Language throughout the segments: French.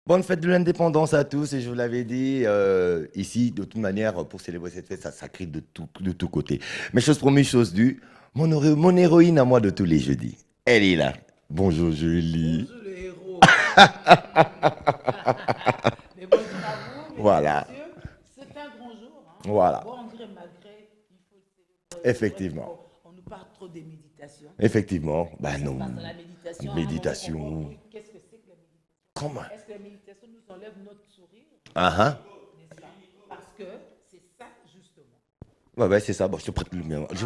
Bonne fête de l'indépendance à tous et je vous l'avais dit, ici, de toute manière, pour célébrer cette fête, ça crie de tous côtés. Mais chose promise, chose due, mon héroïne à moi de tous les jeudis, elle est là. Bonjour Julie. Bonjour le héros. Mais bonjour à vous, mesdames, Voilà, messieurs. C'est un grand jour. Hein. voilà, Bon gré, malgré, il faut le célébrer. C'est vrai effectivement. qu'on nous parle trop des méditations. Effectivement, Ça bah se non, passe dans la méditation. méditation. Qu'est-ce que c'est que la méditation? Comment? Est-ce que la méditation nous enlève notre sourire? Ah ah. N'est-ce pas? Parce que c'est ça, justement. Ouais, c'est ça, bon, je te prête le mien. C'est ça.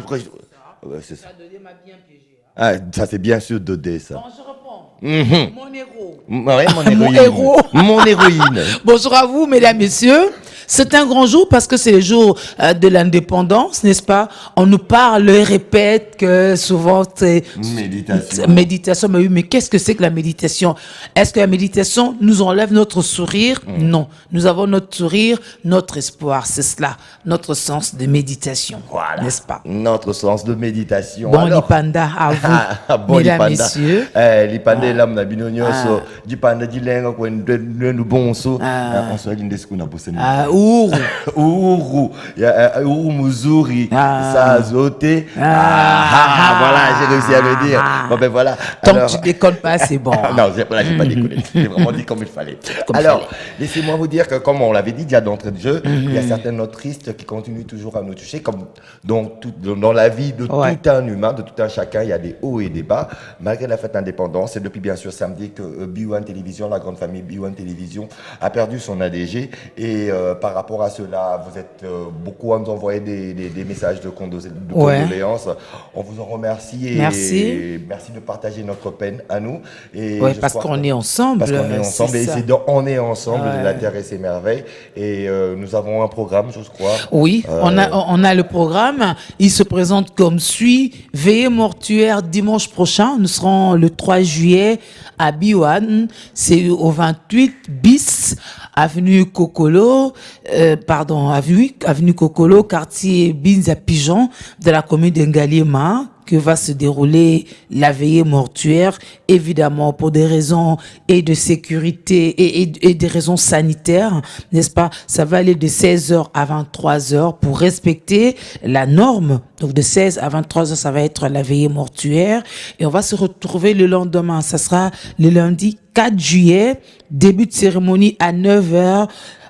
Ouais, c'est ça. Ça donné m'a bien piégé. Hein. Ah, ça c'est bien sûr Dodé, ça. Bon, je réponds. Mhm. Mon héros. Ouais, mon Mon héroïne. héros. Mon héroïne. Bonjour à vous, mesdames, messieurs. C'est un grand jour parce que c'est le jour de l'indépendance, n'est-ce pas? On nous parle et répète que souvent c'est Méditation. méditation. Mais oui, mais qu'est-ce que c'est que la méditation? Est-ce que la méditation nous enlève notre sourire? Non. Nous avons notre sourire, notre espoir. C'est cela, notre sens de méditation. Voilà. N'est-ce pas? Notre sens de méditation. Bon, Alors, Lipanda, à vous, bon, mesdames, Lipanda. messieurs. Lipanda est l'âme d'Abino Nyoso. Lipanda dit lenga kwa nous bon so. On soit l'inde ce qu'on a bossé. Ourou. Ouru. Ouru Muzuri. Ah. Ça zoté. Voilà, j'ai réussi à le dire. Bon, ben voilà. Tant Alors, que tu déconnes pas, c'est bon. Hein. non, j'ai pas déconné. J'ai vraiment dit comme il fallait. Comme il Alors, fallait. laissez-moi vous dire que, comme on l'avait dit déjà d'entrée de jeu, il y a certains notes tristes qui continuent toujours à nous toucher, comme dans la vie de Ouais. tout un humain, de tout un chacun, il y a des hauts et des bas. Malgré la fête d'indépendance, et depuis bien sûr samedi que B1 Télévision, la grande famille B1 Télévision, a perdu son ADG. Et par rapport à cela, vous êtes beaucoup à nous envoyer des messages de Ouais. condoléances. On vous en remercie et merci de partager notre peine à nous. Et Ouais, je parce crois qu'on que- est ensemble. parce qu'on est ensemble et ça. c'est dans On est ensemble Ouais. de la Terre et ses merveilles. Et nous avons un programme, je crois. Oui, on a le programme. Il se présente comme suit. Veillée mortuaire dimanche prochain. Nous serons le 3 juillet à Biwan. C'est au 28 bis, avenue Kokolo, avenue Kokolo, quartier Binza Pigeon de la commune d'Engaliema, que va se dérouler la veillée mortuaire, évidemment pour des raisons et de sécurité et des raisons sanitaires, n'est-ce pas? Ça va aller de 16h à 23h pour respecter la norme. Donc de 16 à 23h, ça va être la veillée mortuaire et on va se retrouver le lendemain. Ça sera le lundi 4 juillet, début de cérémonie à 9h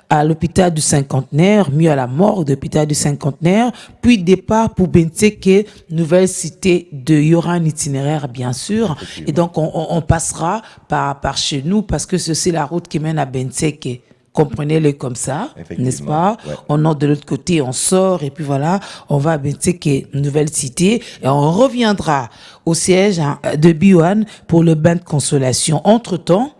à l'hôpital du Cinquantenaire, mieux à la mort de l'hôpital du Cinquantenaire, puis départ pour Benteke, nouvelle cité il y aura un itinéraire bien sûr, et donc on passera par chez nous parce que c'est la route qui mène à Benteke. Comprenez-le comme ça, Effectivement, n'est-ce pas? ouais. On entre de l'autre côté, on sort et puis voilà, on va à Benteke, nouvelle cité, et on reviendra au siège de Biwan pour le bain de consolation. Entre-temps,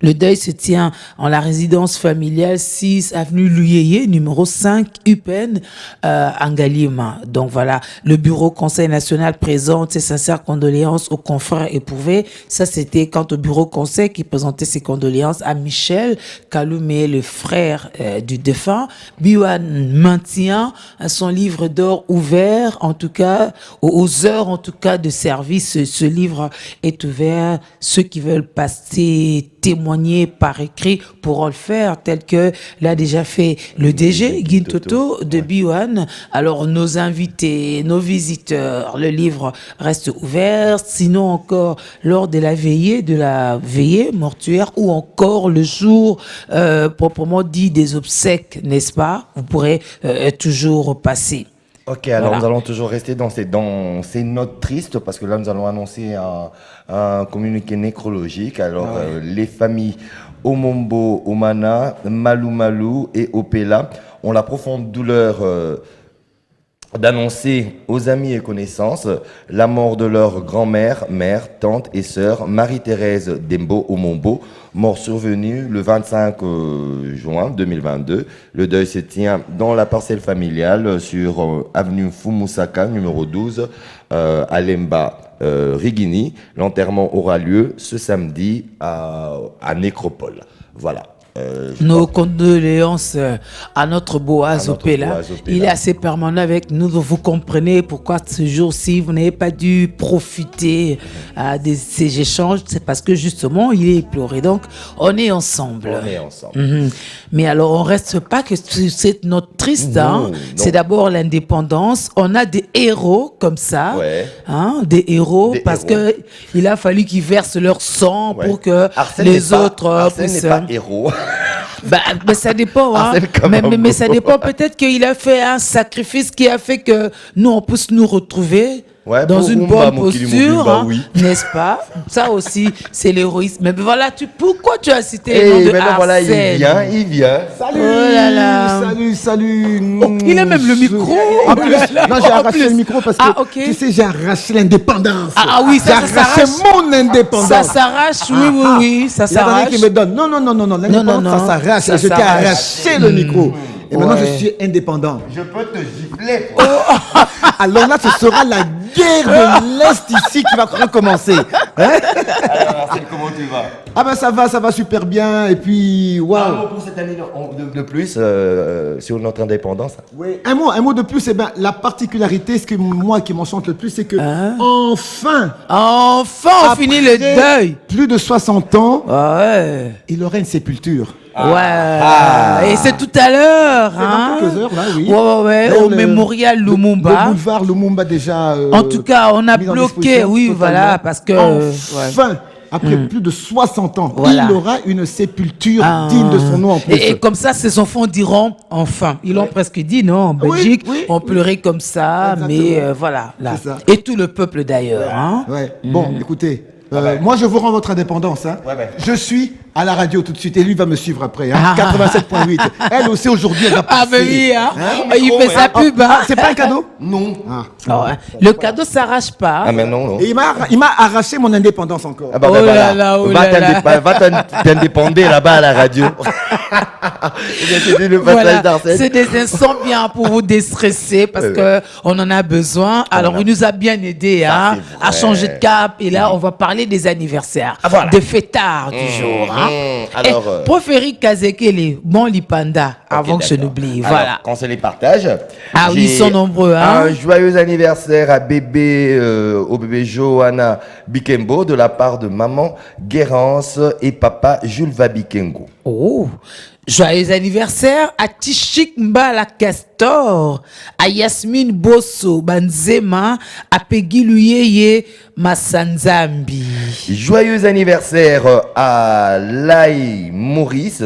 le deuil se tient en la résidence familiale 6 avenue Luyeye, numéro 5, Upen, Angalima. Donc voilà, le bureau Conseil national présente ses sincères condoléances aux confrères éprouvés. Ça, c'était quant au bureau Conseil qui présentait ses condoléances à Michel Kaloumé, le frère du défunt. Biwan maintient son livre d'or ouvert, en tout cas, aux heures en tout cas de service. Ce livre est ouvert. Ceux qui veulent passer témoigner par écrit pourront le faire, tel que l'a déjà fait le DG Guy Toto de B1. Alors nos invités, nos visiteurs, le livre reste ouvert. Sinon encore lors de la veillée mortuaire ou encore le jour proprement dit des obsèques, n'est-ce pas? Vous pourrez toujours passer. Ok, alors Voilà. nous allons toujours rester dans ces notes tristes parce que là nous allons annoncer un communiqué nécrologique. Alors les familles Omombo, Omana, Malou Malou et Opela ont la profonde douleur d'annoncer aux amis et connaissances la mort de leur grand-mère, mère, tante et sœur Marie-Thérèse Dembo Omombo, mort survenue le 25 juin 2022. Le deuil se tient dans la parcelle familiale sur avenue Fumusaka, numéro 12, à Lemba, Rigini. L'enterrement aura lieu ce samedi à Nécropole. Voilà. Nos condoléances à notre Boaz À notre Opela. Boaz Opela. Il est assez permanent avec nous. Vous comprenez pourquoi ce jour-ci, vous n'avez pas dû profiter de ces échanges. C'est parce que justement, il est éploré. Donc, on est ensemble. On est ensemble. Mais alors, on reste pas que sur cette note triste. Non, hein. non. C'est d'abord l'indépendance. On a des héros comme ça. Ouais. Hein, des héros Des parce héros. que il a fallu qu'ils versent leur sang Ouais. pour que Arsène les n'est pas- autres Arsène puissent... n'est pas héros. Mais ça dépend, hein. Arsène comme un Mais ça beau. dépend. Peut-être qu'il a fait un sacrifice qui a fait que nous, on puisse nous retrouver Ouais, dans pour une Rumba, bonne mon Kili posture, Mobimba, hein, oui. n'est-ce pas? Ça aussi, c'est l'héroïsme. Mais voilà, pourquoi tu as cité le Et nom de maintenant, voilà, il Arsène? vient. Salut, Oh là là. salut. Oh, il a même le micro. En plus, non, j'ai En arraché plus. le micro parce que, Ah, ok. tu sais, j'ai arraché l'indépendance. Ah oui, ça j'ai arraché s'arrache. mon indépendance. Ça s'arrache, oui, ça Il y en a s'arrache. qui me donne, non, l'indépendance, non, ça s'arrache. ça Je t'ai s'arrache. arraché le micro. Et maintenant, Ouais. je suis indépendant. Je peux te gifler. Alors là, ce sera la guerre de l'Est ici qui va recommencer. Alors, Arsène, comment tu vas? Ah ben ça va super bien. Et puis, Un waouh. mot pour cette année de plus sur notre indépendance. Oui. Un mot de plus, eh ben, la particularité, ce que moi qui m'enchante le plus, c'est que enfin, Enfin, on finit le après deuil. plus de 60 ans, Ouais. il aurait une sépulture. Et c'est tout à l'heure. C'est dans quelques heures, là, oui. Ouais, Vers au le- mémorial Le Lumumba. boulevard Lumumba déjà. En tout cas, on a mis en bloqué, disposition oui, totalement. voilà, parce que... Enfin, après plus de 60 ans, Voilà. il aura une sépulture Ah. digne de son nom en plus. Et comme ça, ses enfants diront enfin. Ils l'ont presque dit, non, en Belgique, oui. on pleurait comme ça, Exactement. mais voilà. Là. C'est ça. Et tout le peuple d'ailleurs. Hein. Ouais. Bon, écoutez, moi je vous rends votre indépendance. Hein. Ouais. Je suis à la radio tout de suite et lui va me suivre après. Hein. Ah. 87.8. Elle aussi aujourd'hui, elle va passer. Ah, ben oui, hein. Hein? Il fait sa pub. Hein. C'est pas un cadeau? Non. Ah. Ah ouais. Le cadeau s'arrache pas. Ah, mais non. Et il m'a arraché mon indépendance encore. Ah bah, Oh ben, là voilà. là, oh Va là là. t'indépender là-bas à la radio. Eh bien, c'était le passage Voilà, d'Arsène. c'est des instants bien pour vous déstresser parce que on en a besoin. Alors, il nous a bien aidé hein, c'est vrai. à changer de cap. Et là, on va parler des anniversaires, Ah, voilà. des fêtards du jour. Hein. Alors, Proféré Kazekele, bon Lipanda, avant que je d'accord. n'oublie. Alors, Voilà. quand se les partage. Ah oui, ils j'ai sont nombreux, hein. Un joyeux anniversaire à au bébé Johanna Bikembo de la part de maman Guérance et papa Jules Vabikengo. Oh, joyeux anniversaire à Tichik Mbala Castor, à Yasmine Bosso Banzema, à Peggy Luyeye Massanzambi. Joyeux anniversaire à Lai Maurice,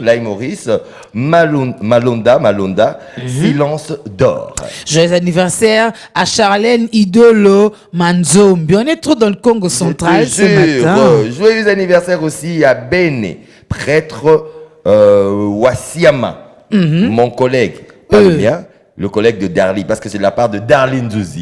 Lai Maurice, Malonda, Silence d'or. Joyeux anniversaire à Charlène Idolo Manzombi. On est trop dans le Congo central ce matin. Joyeux anniversaire aussi à Bene, prêtre Wassiama, mon collègue, pas le mien, le collègue de Darly, parce que c'est de la part de Darlene Zouzi.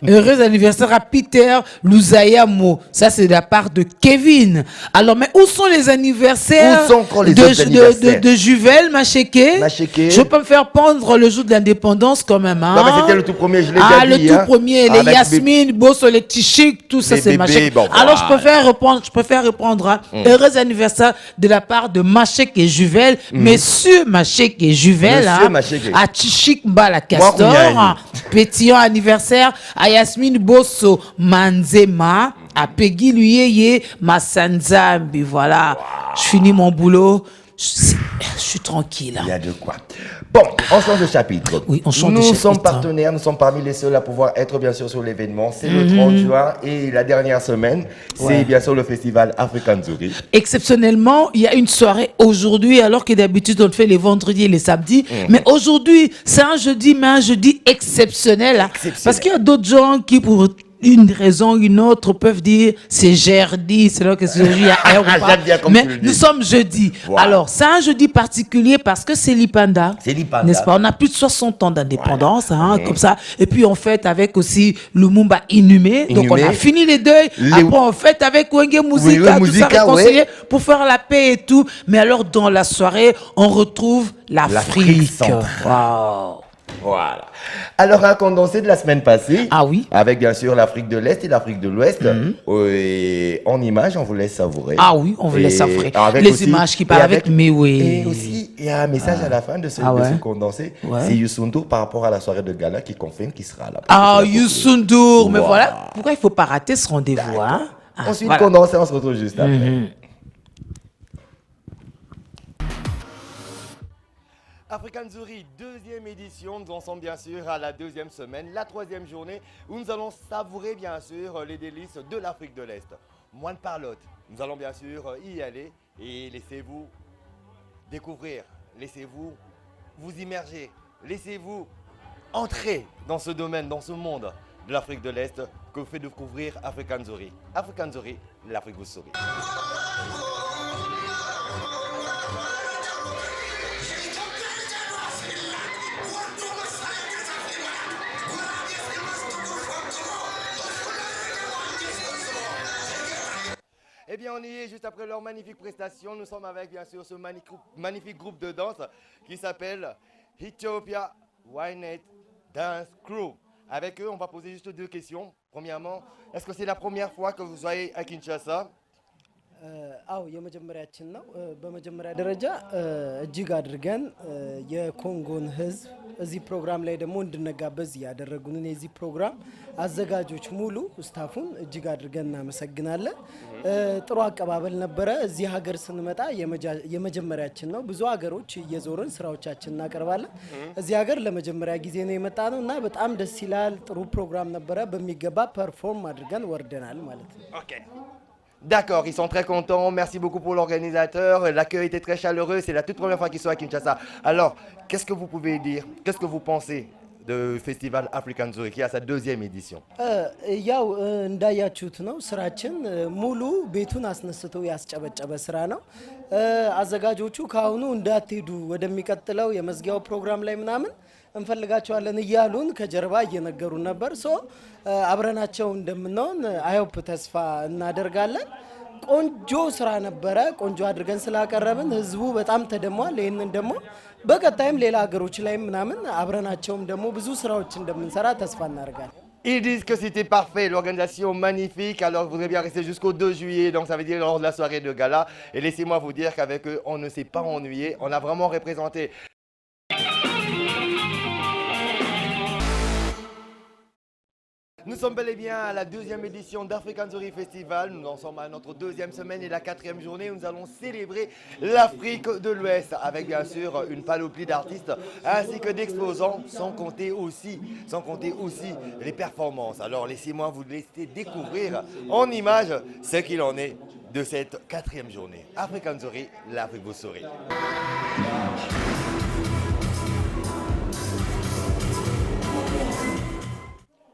Heureux anniversaire à Peter Luzayamo. Ça, c'est de la part de Kevin. Alors, mais où sont les anniversaires Où sont encore les de, autres anniversaires de Juvel Macheke? Macheke. Je peux me faire prendre le jour de l'indépendance quand même. Hein? Non, mais c'était le tout premier, je l'ai Ah, déjà dit. le tout hein. premier, les Avec Yasmine, Bosso, les Tichik, tout ça, les c'est bébés, Macheke. bon, Alors, je voilà. préfère répondre à heureux anniversaire de la part de Macheke et Juvel, Messieurs Macheke et Juvel, Monsieur hein, Macheke. à Tichik Mbala Moi, Castor. Kouniani. Pétillant anniversaire à Yasmine Bosso Manzema, à Peggy Luyeye Massanzambi. Voilà, je finis mon boulot. Je suis tranquille. Il y a de quoi. Bon, on change de chapitre. Oui, on change de Nous chapitre. sommes partenaires, nous sommes parmi les seuls à pouvoir être bien sûr sur l'événement. C'est le 30 juin et la dernière semaine, c'est bien sûr le festival African Zuri. Exceptionnellement, il y a une soirée aujourd'hui, alors que d'habitude on le fait les vendredis et les samedis. Mais aujourd'hui, c'est un jeudi, mais un jeudi exceptionnel. Hein. Parce qu'il y a d'autres gens qui, pour une raison ou une autre, peuvent dire c'est jeudi, c'est là que c'est jeudi, il y a heure ou pas. J'aime bien comme Mais tu le dis. nous sommes jeudi. Voilà. Alors, c'est un jeudi particulier parce que c'est l'Ipanda. C'est l'Ipanda. N'est-ce pas? On a plus de 60 ans d'indépendance, hein, comme ça. Et puis, on fête avec aussi Lumumba inhumé. Donc, on a Inhumé. fini les deuils. Après, on fête avec Wenge Musica, Oui, tout ça Musica, réconcilié ouais. pour faire la paix et tout. Mais alors, dans la soirée, on retrouve l'Afrique. centrale. Waouh. Voilà. Alors, un condensé de la semaine passée. Ah oui. Avec bien sûr l'Afrique de l'Est et l'Afrique de l'Ouest. Et en images, on vous laisse savourer. Ah oui, on vous laisse Et savourer. avec Les aussi- images qui et parlent avec mais oui. Et aussi, il y a un message à la fin de ce, Ah de ce ouais. condensé. Ouais. C'est Youssou N'Dour par rapport à la soirée de gala qui confirme qu'il sera là. Ah, Youssou N'Dour. Mais Voilà. voilà, pourquoi il ne faut pas rater ce rendez-vous, hein? Ah, Ensuite, voilà. condensé, on se retrouve juste après. African Zuri, deuxième édition. Nous en sommes bien sûr à la deuxième semaine, la troisième journée, où nous allons savourer bien sûr les délices de l'Afrique de l'Est. Moins de parlotte. Nous allons bien sûr y aller et laissez-vous découvrir, laissez-vous vous immerger, laissez-vous entrer dans ce domaine, dans ce monde de l'Afrique de l'Est que vous fait découvrir African Zuri. African Zuri, l'Afrique vous sourit. Eh bien, on y est juste après leur magnifique prestation. Nous sommes avec, bien sûr, ce magnifique groupe de danse qui s'appelle Ethiopia Wynette Dance Crew. Avec eux, on va poser juste deux questions. Premièrement, est-ce que c'est la première fois que vous soyez à Kinshasa? አው የመጀመሪያችን ነው። በመጀመሪያ ደረጃ እጅግ አድርገን የኮንጎን ሕዝብ እዚህ ፕሮግራም ላይ ደግሞ እንድንጋበዝ ያደረጉንን የዚህ ፕሮግራም አዘጋጆች ሙሉ ስታፉን እጅግ አድርገን እናመሰግናለን። ጥሩ አቀባበል ነበረ። እዚህ ሀገር ስንመጣ የመጀመሪያችን ነው። ብዙ ሀገሮች እየዞርን ስራዎቻችን እናቀርባለን። እዚህ ሀገር ለመጀመሪያ ጊዜ ነው የመጣ ነው እና በጣም ደስ ይላል። ጥሩ ፕሮግራም ነበረ። በሚገባ ፐርፎርም አድርገን ወርደናል ማለት ነው። Ok. D'accord, ils sont très contents. Merci beaucoup pour l'organisateur. L'accueil était très chaleureux. C'est la toute première fois qu'ils sont à Kinshasa. Alors, qu'est-ce que vous pouvez dire? Qu'est-ce que vous pensez du festival African Zuri qui a sa deuxième édition? ያው እንዳያችሁት ነው ስራችን ሙሉ ቤቱን አስነስቶ ያስጨበጨበ ስራ ነው። አዘጋጆቹ ካሁኑ እንዳትሄዱ ወደሚቀጥለው የመዝጊያው ፕሮግራም ላይ ምናምን እንፈልጋቸዋለን እያሉን ከጀርባ እየነገሩን ነበር። ሶ አብረናቸው እንደምንሆን አይሆፕ ተስፋ እናደርጋለን። ቆንጆ ስራ ነበረ። ቆንጆ አድርገን ስላቀረብን ህዝቡ በጣም ተደሟል። ይህንን ደግሞ በቀጣይም ሌላ ሀገሮች ላይ ምናምን አብረናቸውም ደግሞ ብዙ ስራዎች እንደምንሰራ ተስፋ እናደርጋለን። Ils disent que c'était parfait, l'organisation magnifique. Alors, je voudrais bien rester jusqu'au 2 juillet, donc ça veut dire lors de la soirée de gala. Et laissez-moi vous dire qu'avec eux, on ne s'est pas ennuyé. On a vraiment représenté. Nous sommes bel et bien à la deuxième édition d'African Zuri Festival. Nous en sommes à notre deuxième semaine et la quatrième journée où nous allons célébrer l'Afrique de l'Ouest avec bien sûr une panoplie d'artistes ainsi que d'exposants, sans compter aussi les performances. Alors laissez-moi vous laisser découvrir en images ce qu'il en est de cette quatrième journée. African Zuri, l'Afrique vous sourit.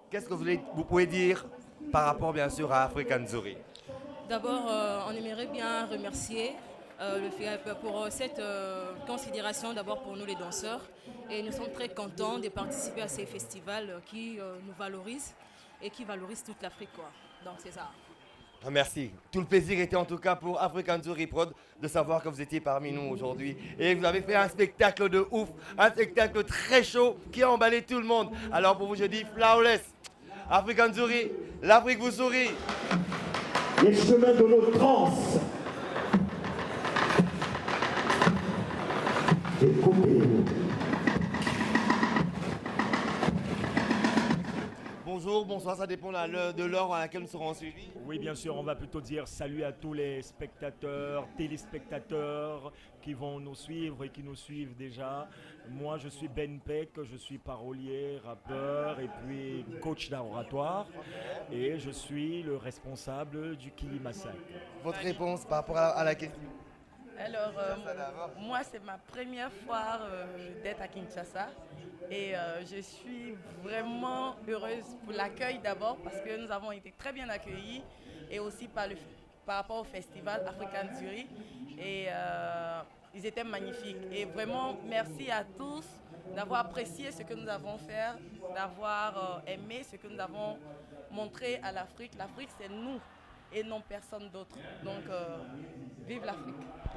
Qu'est-ce que vous pouvez dire par rapport bien sûr à African Zuri? D'abord, on aimerait bien remercier pour cette considération d'abord pour nous les danseurs. Et nous sommes très contents de participer à ces festivals qui nous valorisent et qui valorisent toute l'Afrique, quoi. Donc c'est ça. Merci. Tout le plaisir était en tout cas pour African Zuri Prod de savoir que vous étiez parmi nous aujourd'hui. Et vous avez fait un spectacle de ouf, un spectacle très chaud qui a emballé tout le monde. Alors pour vous, je dis flawless. African Zuri, l'Afrique vous sourit. Les chemins de nos trans. Découpés. Bonjour, bonsoir, ça dépend de l'heure à laquelle nous serons suivis. Oui, bien sûr, on va plutôt dire salut à tous les spectateurs, téléspectateurs qui vont nous suivre et qui nous suivent déjà. Moi, je suis Ben Peck, je suis parolier, rappeur et puis coach d'oratoire. Et je suis le responsable du Kili Massacre. Votre réponse par rapport à la question? Alors, moi, c'est ma première fois d'être à Kinshasa et je suis vraiment heureuse pour l'accueil d'abord parce que nous avons été très bien accueillis et aussi par rapport au festival African Zuri et ils étaient magnifiques. Et vraiment, merci à tous d'avoir apprécié ce que nous avons fait, d'avoir aimé ce que nous avons montré à l'Afrique. L'Afrique, c'est nous. et non personne d'autre. Donc, vive l'Afrique.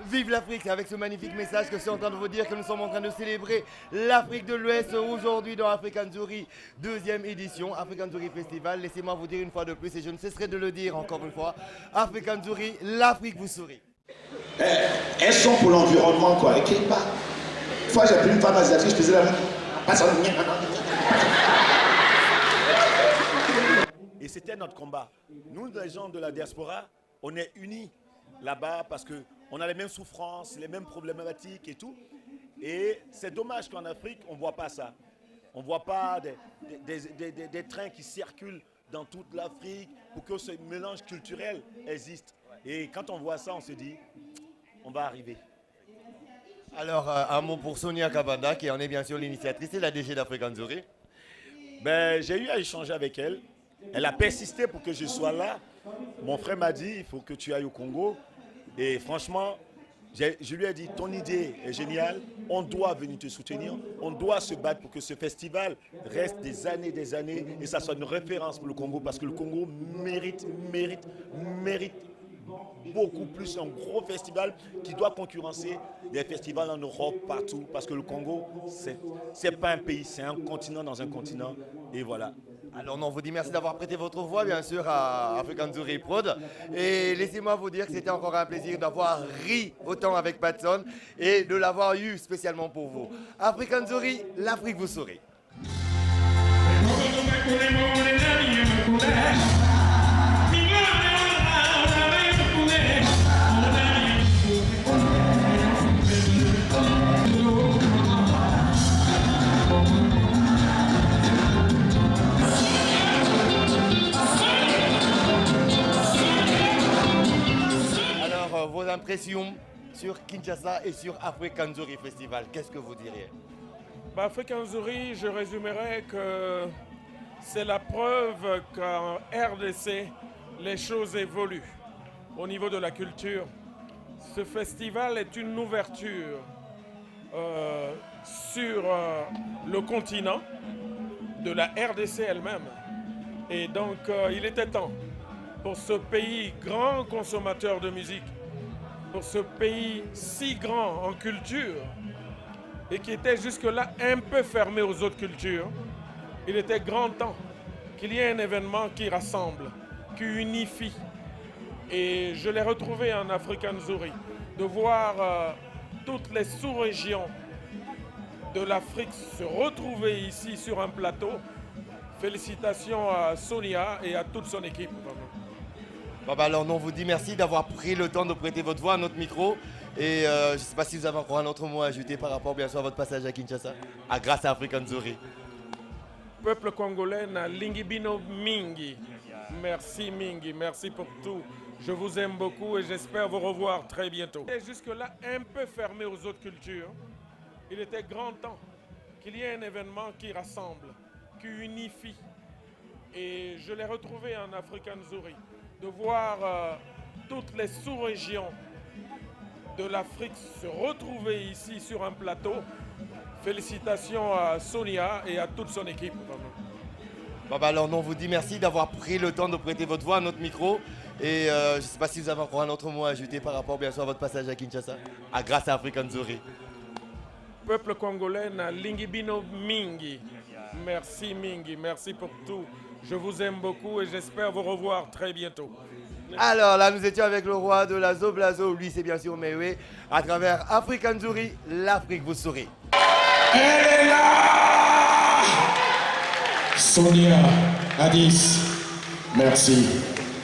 Vive l'Afrique, c'est avec ce magnifique message que je suis en train de vous dire que nous sommes en train de célébrer l'Afrique de l'Ouest aujourd'hui dans African Zuri, deuxième édition, African Zuri Festival. Laissez-moi vous dire une fois de plus, et je ne cesserai de le dire encore une fois, African Zuri, l'Afrique vous sourit. Elles sont pour l'environnement, quoi. Et quelque part, une fois j'ai pris une femme asiatique, je faisais la même. Et c'était notre combat. Nous, les gens de la diaspora, on est unis là-bas parce qu'on a les mêmes souffrances, les mêmes problématiques et tout. Et c'est dommage qu'en Afrique, on ne voit pas ça. On ne voit pas des trains qui circulent dans toute l'Afrique pour que ce mélange culturel existe. Et quand on voit ça, on se dit, on va arriver. Alors, un mot pour Sonia Kabanda, qui en est bien sûr l'initiatrice et la DG d'African Zuri. Ben, j'ai eu à échanger avec elle. Elle a persisté pour que je sois là. Mon frère m'a dit, il faut que tu ailles au Congo. Et franchement, je lui ai dit, ton idée est géniale. On doit venir te soutenir. On doit se battre pour que ce festival reste des années et ça soit une référence pour le Congo. Parce que le Congo mérite beaucoup plus un gros festival qui doit concurrencer des festivals en Europe, partout. Parce que le Congo, c'est pas un pays, c'est un continent dans un continent. Et voilà. Alors on vous dit merci d'avoir prêté votre voix bien sûr à African Zuri Prod. Et laissez-moi vous dire que c'était encore un plaisir d'avoir ri autant avec Patson et de l'avoir eu spécialement pour vous. African Zuri, l'Afrique vous sourit. Vos impressions sur Kinshasa et sur African Zuri Festival, qu'est-ce que vous diriez? African Zuri, je résumerais que c'est la preuve qu'en RDC, les choses évoluent au niveau de la culture. Ce festival est une ouverture sur le continent de la RDC elle-même. Et donc, il était temps pour ce pays grand consommateur de musique, pour ce pays si grand en culture et qui était jusque-là un peu fermé aux autres cultures, il était grand temps qu'il y ait un événement qui rassemble, qui unifie. Et je l'ai retrouvé en African Zuri, de voir toutes les sous-régions de l'Afrique se retrouver ici sur un plateau. Félicitations à Sonia et à toute son équipe. Alors on vous dit merci d'avoir pris le temps de prêter votre voix à notre micro. Et je ne sais pas si vous avez encore un autre mot à ajouter par rapport bien sûr à votre passage à Kinshasa. Grâce à African Zuri. Peuple congolais na Lingibino Mingi. Merci Mingi, merci pour tout. Je vous aime beaucoup et j'espère vous revoir très bientôt. Et jusque-là un peu fermé aux autres cultures, il était grand temps qu'il y ait un événement qui rassemble, qui unifie. Et je l'ai retrouvé en African Zuri, de voir toutes les sous-régions de l'Afrique se retrouver ici sur un plateau. Félicitations à Sonia et à toute son équipe. Alors on vous dit merci d'avoir pris le temps de prêter votre voix à notre micro. Et je ne sais pas si vous avez encore un autre mot à ajouter par rapport bien sûr à votre passage à Kinshasa. Grâce à African Zuri. Peuple congolais na Lingibino Mingi. Merci Mingi, merci pour tout. Je vous aime beaucoup et j'espère vous revoir très bientôt. Alors là, nous étions avec le roi de la Zoblazo, lui c'est bien sûr Mewe, à travers African Zuri, l'Afrique vous sourit. Elle est là! Sonia, Addis, merci.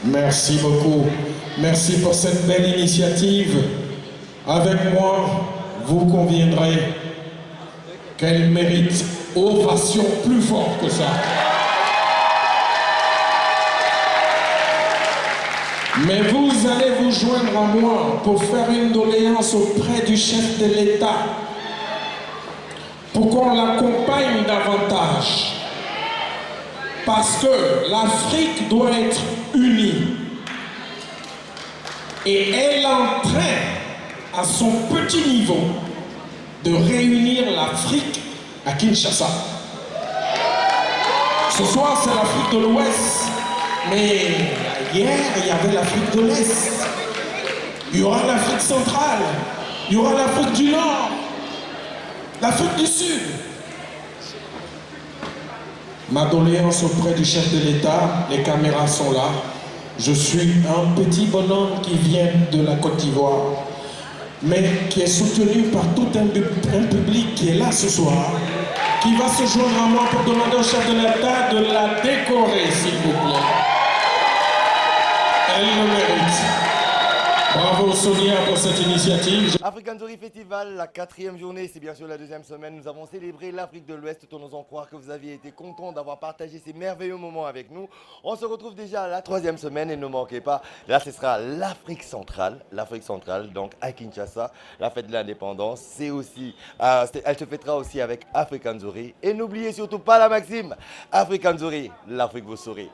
Merci beaucoup. Merci pour cette belle initiative. Avec moi, vous conviendrez qu'elle mérite ovation plus forte que ça. Mais vous allez vous joindre à moi pour faire une doléance auprès du chef de l'État pour qu'on l'accompagne davantage. Parce que l'Afrique doit être unie. Et elle est en train, à son petit niveau, de réunir l'Afrique à Kinshasa. Ce soir, c'est l'Afrique de l'Ouest, mais guerre, il y avait l'Afrique de l'Est. Il y aura l'Afrique centrale. Il y aura l'Afrique du Nord. L'Afrique du Sud. Ma doléance auprès du chef de l'État, les caméras sont là. Je suis un petit bonhomme qui vient de la Côte d'Ivoire, mais qui est soutenu par tout un public qui est là ce soir, qui va se joindre à moi pour demander au chef de l'État de la décorer, s'il vous plaît. Elle le mérite. Bravo Sonia pour cette initiative. African Story Festival, la 4e journée, c'est bien sûr la 2e semaine. Nous avons célébré l'Afrique de l'Ouest, tout en osant croire que vous aviez été contents d'avoir partagé ces merveilleux moments avec nous. On se retrouve déjà à la 3e semaine et ne manquez pas, là ce sera l'Afrique centrale, donc à Kinshasa, la fête de l'indépendance. C'est aussi, elle se fêtera aussi avec African Story. Et n'oubliez surtout pas la maxime, African Story, l'Afrique vous sourit.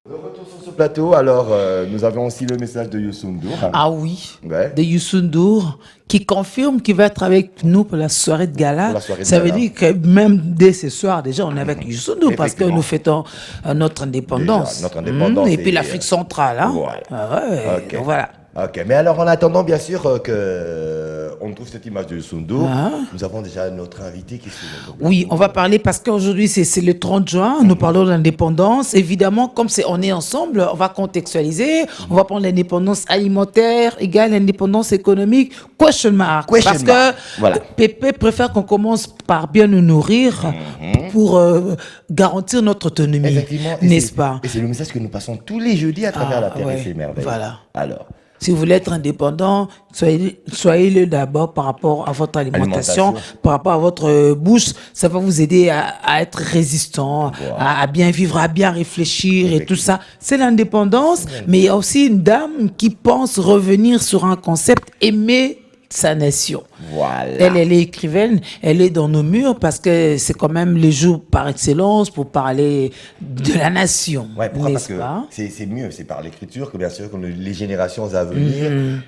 De retour sur ce plateau, alors nous avons aussi le message de Youssou N'Dour. Ah oui, Ouais. de Youssou N'Dour, qui confirme qu'il va être avec nous pour la soirée de gala. Pour la soirée de Ça gala. veut dire que même dès ce soir, déjà, on est avec Youssou N'Dour parce que Effectivement. nous fêtons notre indépendance. Déjà, notre indépendance Et puis et, l'Afrique centrale. Hein. voilà. Ah ouais, Ok. donc voilà. Ok, mais alors en attendant, bien sûr, on trouve cette image de Youssou N'Dour. Ah. Nous avons déjà notre invité qui est sur notre Oui, on va parler parce qu'aujourd'hui c'est le 30 juin, nous parlons de l'indépendance. Évidemment, comme on est ensemble, on va contextualiser, on va prendre l'indépendance alimentaire égale l'indépendance économique, question mark. Question Parce mark. que Voilà. Pépé préfère qu'on commence par bien nous nourrir pour garantir notre autonomie, Effectivement, et n'est-ce c'est- pas? Et c'est le message que nous passons tous les jeudis à travers la Terre ouais, et ses merveilles. voilà. Alors, Si vous voulez être indépendant, soyez-le d'abord par rapport à votre alimentation, par rapport à votre bouche. Ça va vous aider à être résistant, à bien vivre, à bien réfléchir et tout ça. C'est l'indépendance, mais il y a aussi une dame qui pense revenir sur un concept, aimer sa nation. voilà. Elle est écrivaine, elle est dans nos murs parce que c'est quand même le jour par excellence pour parler de la nation, Ouais, pourquoi? Parce n'est-ce que pas? c'est mieux, c'est par l'écriture que bien sûr que les générations à venir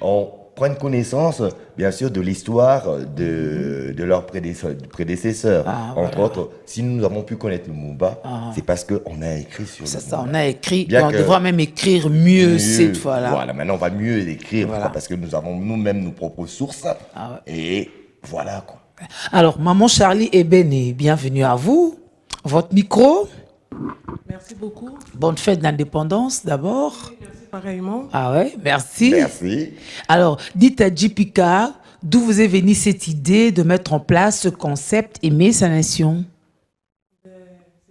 prennent connaissance, bien sûr, de l'histoire de leurs prédécesseurs. Ah, Entre voilà. autres, si nous avons pu connaître le Mumba, c'est parce qu'on a écrit sur C'est le ça, Mumba. on a écrit, Bien et on que- devra même écrire mieux, Mieux. cette fois-là. Voilà, maintenant on va mieux l'écrire Voilà. pourquoi? Parce que nous avons nous-mêmes nos propres sources. Ah ouais. Et voilà quoi. Alors, maman Charlie Ebene, bienvenue à vous. Votre micro. Merci beaucoup. Bonne fête d'indépendance d'abord. Pareillement. Ah ouais, merci. Merci. Alors, dites à JPK, d'où vous est venue cette idée de mettre en place ce concept aimer sa nation?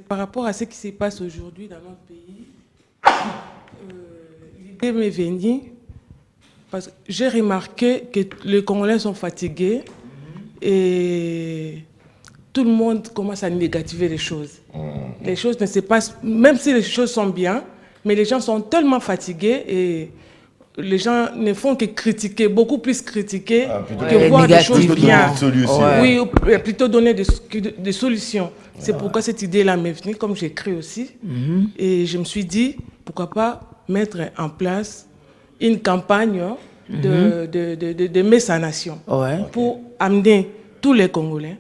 Par rapport à ce qui se passe aujourd'hui dans notre pays, l'idée m'est venue parce que j'ai remarqué que les Congolais sont fatigués et tout le monde commence à négativer les choses. Les choses ne se passent, même si les choses sont bien, mais les gens sont tellement fatigués et les gens ne font que critiquer, beaucoup plus critiquer que voir des choses bien. Oui, plutôt donner des solutions. C'est pourquoi cette idée-là m'est venue, comme j'écris aussi. Et je me suis dit, pourquoi pas mettre en place une campagne de Messe à Nation pour amener tous les Congolais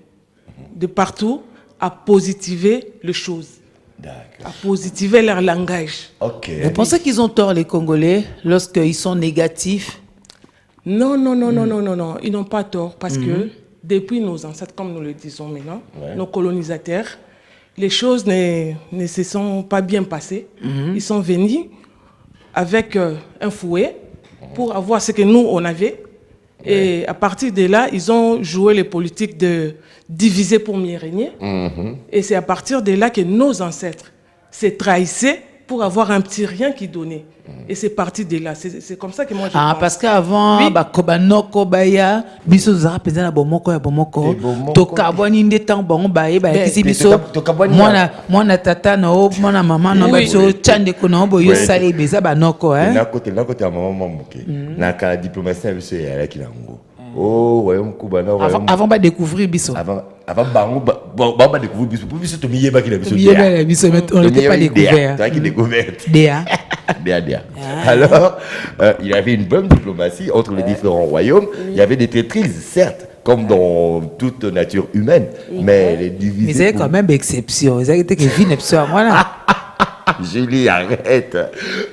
de partout à positiver les choses, à positiver leur langage. Vous pensez qu'ils ont tort, les Congolais, lorsqu'ils sont négatifs? Non, non, non, non, non, non, non, ils n'ont pas tort parce que depuis nos ancêtres, comme nous le disons maintenant, nos colonisateurs, les choses ne se sont pas bien passées. Ils sont venus avec un fouet pour avoir ce que nous, on avait. Et à partir de là, ils ont joué les politiques de diviser pour mieux régner. Et c'est à partir de là que nos ancêtres se trahissaient pour avoir un petit rien qui donnait. Et c'est parti de là. C'est comme ça que moi je pense. Parce qu'avant, Oui. Kobanoko Baya, biso zara peza na bomoko ya bomoko. Tokabwani nde tan bango baye ba kisi biso. Mwana tata na o, mwana mama na Oui. biso chande ko na bo yo sale beza banoko Na côté à maman moké. Na ka diplomatie avec ce yala qui lango. Oh, royaume Koubana, royaume. Avant de découvrir Bisso. Avant de découvrir Bisso. Pour Bisso, tu m'y es pas qu'il a Bisso. On n'était pas découvert. Tu as qui découvert. Déa. Alors, il y avait une bonne diplomatie entre les différents royaumes. Il y avait des traîtrises, certes, comme dans toute nature humaine, mais les divisions. Mais il y a quand même exception. Il y a été que vie voilà. Julie, arrête.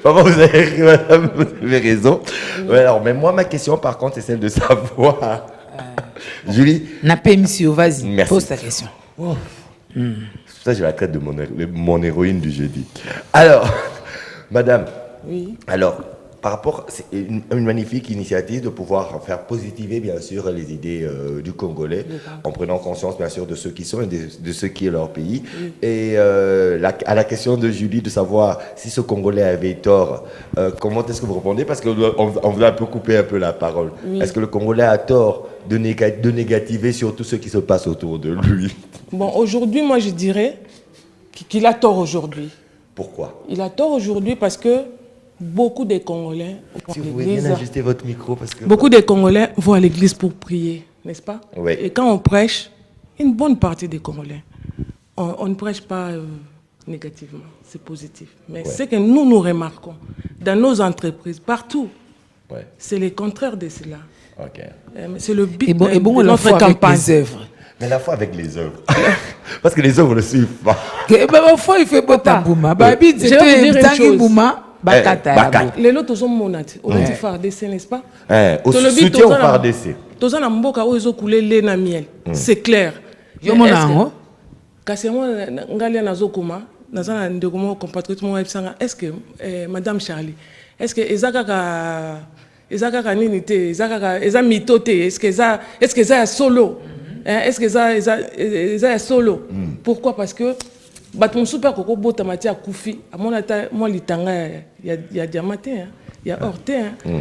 Papa, vous avez raison. Ouais, alors, mais moi, ma question, par contre, c'est celle de savoir. Julie. N'a pas émission, vas-y. Merci. Pose ta question. Oh. Ça, je la traite de mon héroïne du jeudi. Alors, madame. Oui. Alors, par rapport, c'est une magnifique initiative de pouvoir faire positiver, bien sûr, les idées du Congolais, en prenant conscience, bien sûr, de ceux qui sont et de ce qui est leur pays. Oui. Et à la question de Julie, de savoir si ce Congolais avait tort, comment est-ce que vous répondez? Parce qu'on vous a un peu coupé un peu la parole. Oui. Est-ce que le Congolais a tort de négativer sur tout ce qui se passe autour de lui? Bon, aujourd'hui, moi, je dirais qu'il a tort aujourd'hui. Pourquoi? Il a tort aujourd'hui parce que beaucoup des Congolais vont si à l'église. Vous pouvez bien ajuster votre micro parce que... Beaucoup des Congolais vont à l'église pour prier, n'est-ce pas? Oui. Et quand on prêche, une bonne partie des Congolais, on ne prêche pas négativement, c'est positif. Mais ce que nous remarquons dans nos entreprises, partout, c'est le contraire de cela. C'est le but de notre campagne. Mais la foi avec les œuvres. Parce que les œuvres ne suivent pas. La foi, il fait pas tambouma. Babi, je vais vous dire une chose. Les autres sont monate. On dit FARDC, n'est-ce pas? Au soutien au FARDC. Tous en mboka où ils ont coulé lait na miel. C'est clair. Yo mon ango. Kasi moi ngalia nazokuma, nazana ndekumo compatriote mo ebsanga. Est-ce que madame Charlie, est-ce que ezaka nini te, ezaka mitote, est-ce que ça solo? Est-ce que ça solo? Pourquoi? Parce que baton super koko bota mati a koufi à mon ata moi litanga il y a diamanté il y a orté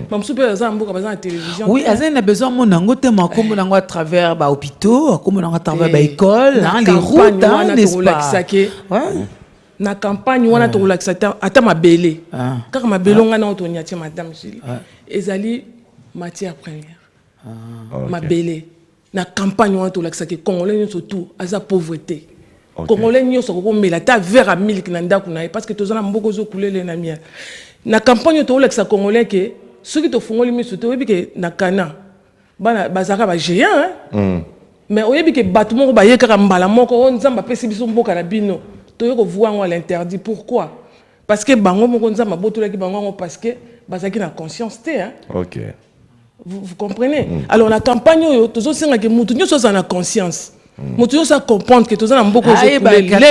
mam super za mboka bazana télévision. Oui, azana besoin mon nango te makombo nango à travers ba hôpitaux, comme nango à travers ba école, les routes, n'est-ce pas? Na campagne wana to relaxa ata mabele. Kaka mabele ngana otonyati madame Julie. Ezali matière première. Mabele. Na campagne wana to relaxa que congolais surtout aza pauvreté. Congolais nyonso ko mela ta verre à milk na ndako na parce que tozana mboko zo couler na mia. Na campagne to relaxa congolais que ceux qui te fongoli miso to yebi que na kana bana bazaka ba géant mais oyebi que battement ba yeka mbala moko on nzamba pesi biso mboka na bino to yeko voir on l'interdit. Pourquoi? Parce que bango moko nzamba botola ki bango parce que bazaki na conscience té OK. Vous comprenez? Alors la campagne yo tozo senga que mutu nyoso za na conscience. Mutu ça comprendre que toza na mboko zo les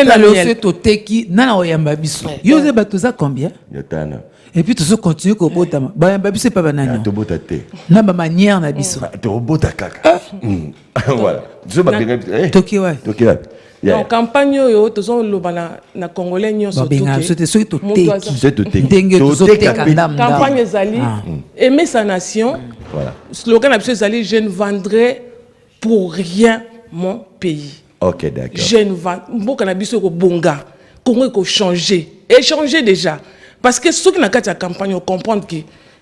na le fait toteki nana oyamba biso. Yo ze batoza combien? Yotana. Et puis tozo continue ko botama. Ba yamba biso pas banana. To botate. Na ba manière na biso. To bota kaka. Voilà. Zo ba bien. Toki ouais. Toki ouais. En campagne yo tozo lobana na congolais nyoso toki. Ba c'était ceux toteki. C'est toteki. Ndenge tozo teka ndam. Campagne ezali aimer sa nation. Voilà. Slogan absolu ezali je ne vendrai pour rien mon pays. OK, d'accord. Je ne vends mboka na biso ko bonga. Congo ko changer. Et changer déjà. Parce que ceux qui n'ont pas de campagne, on comprend que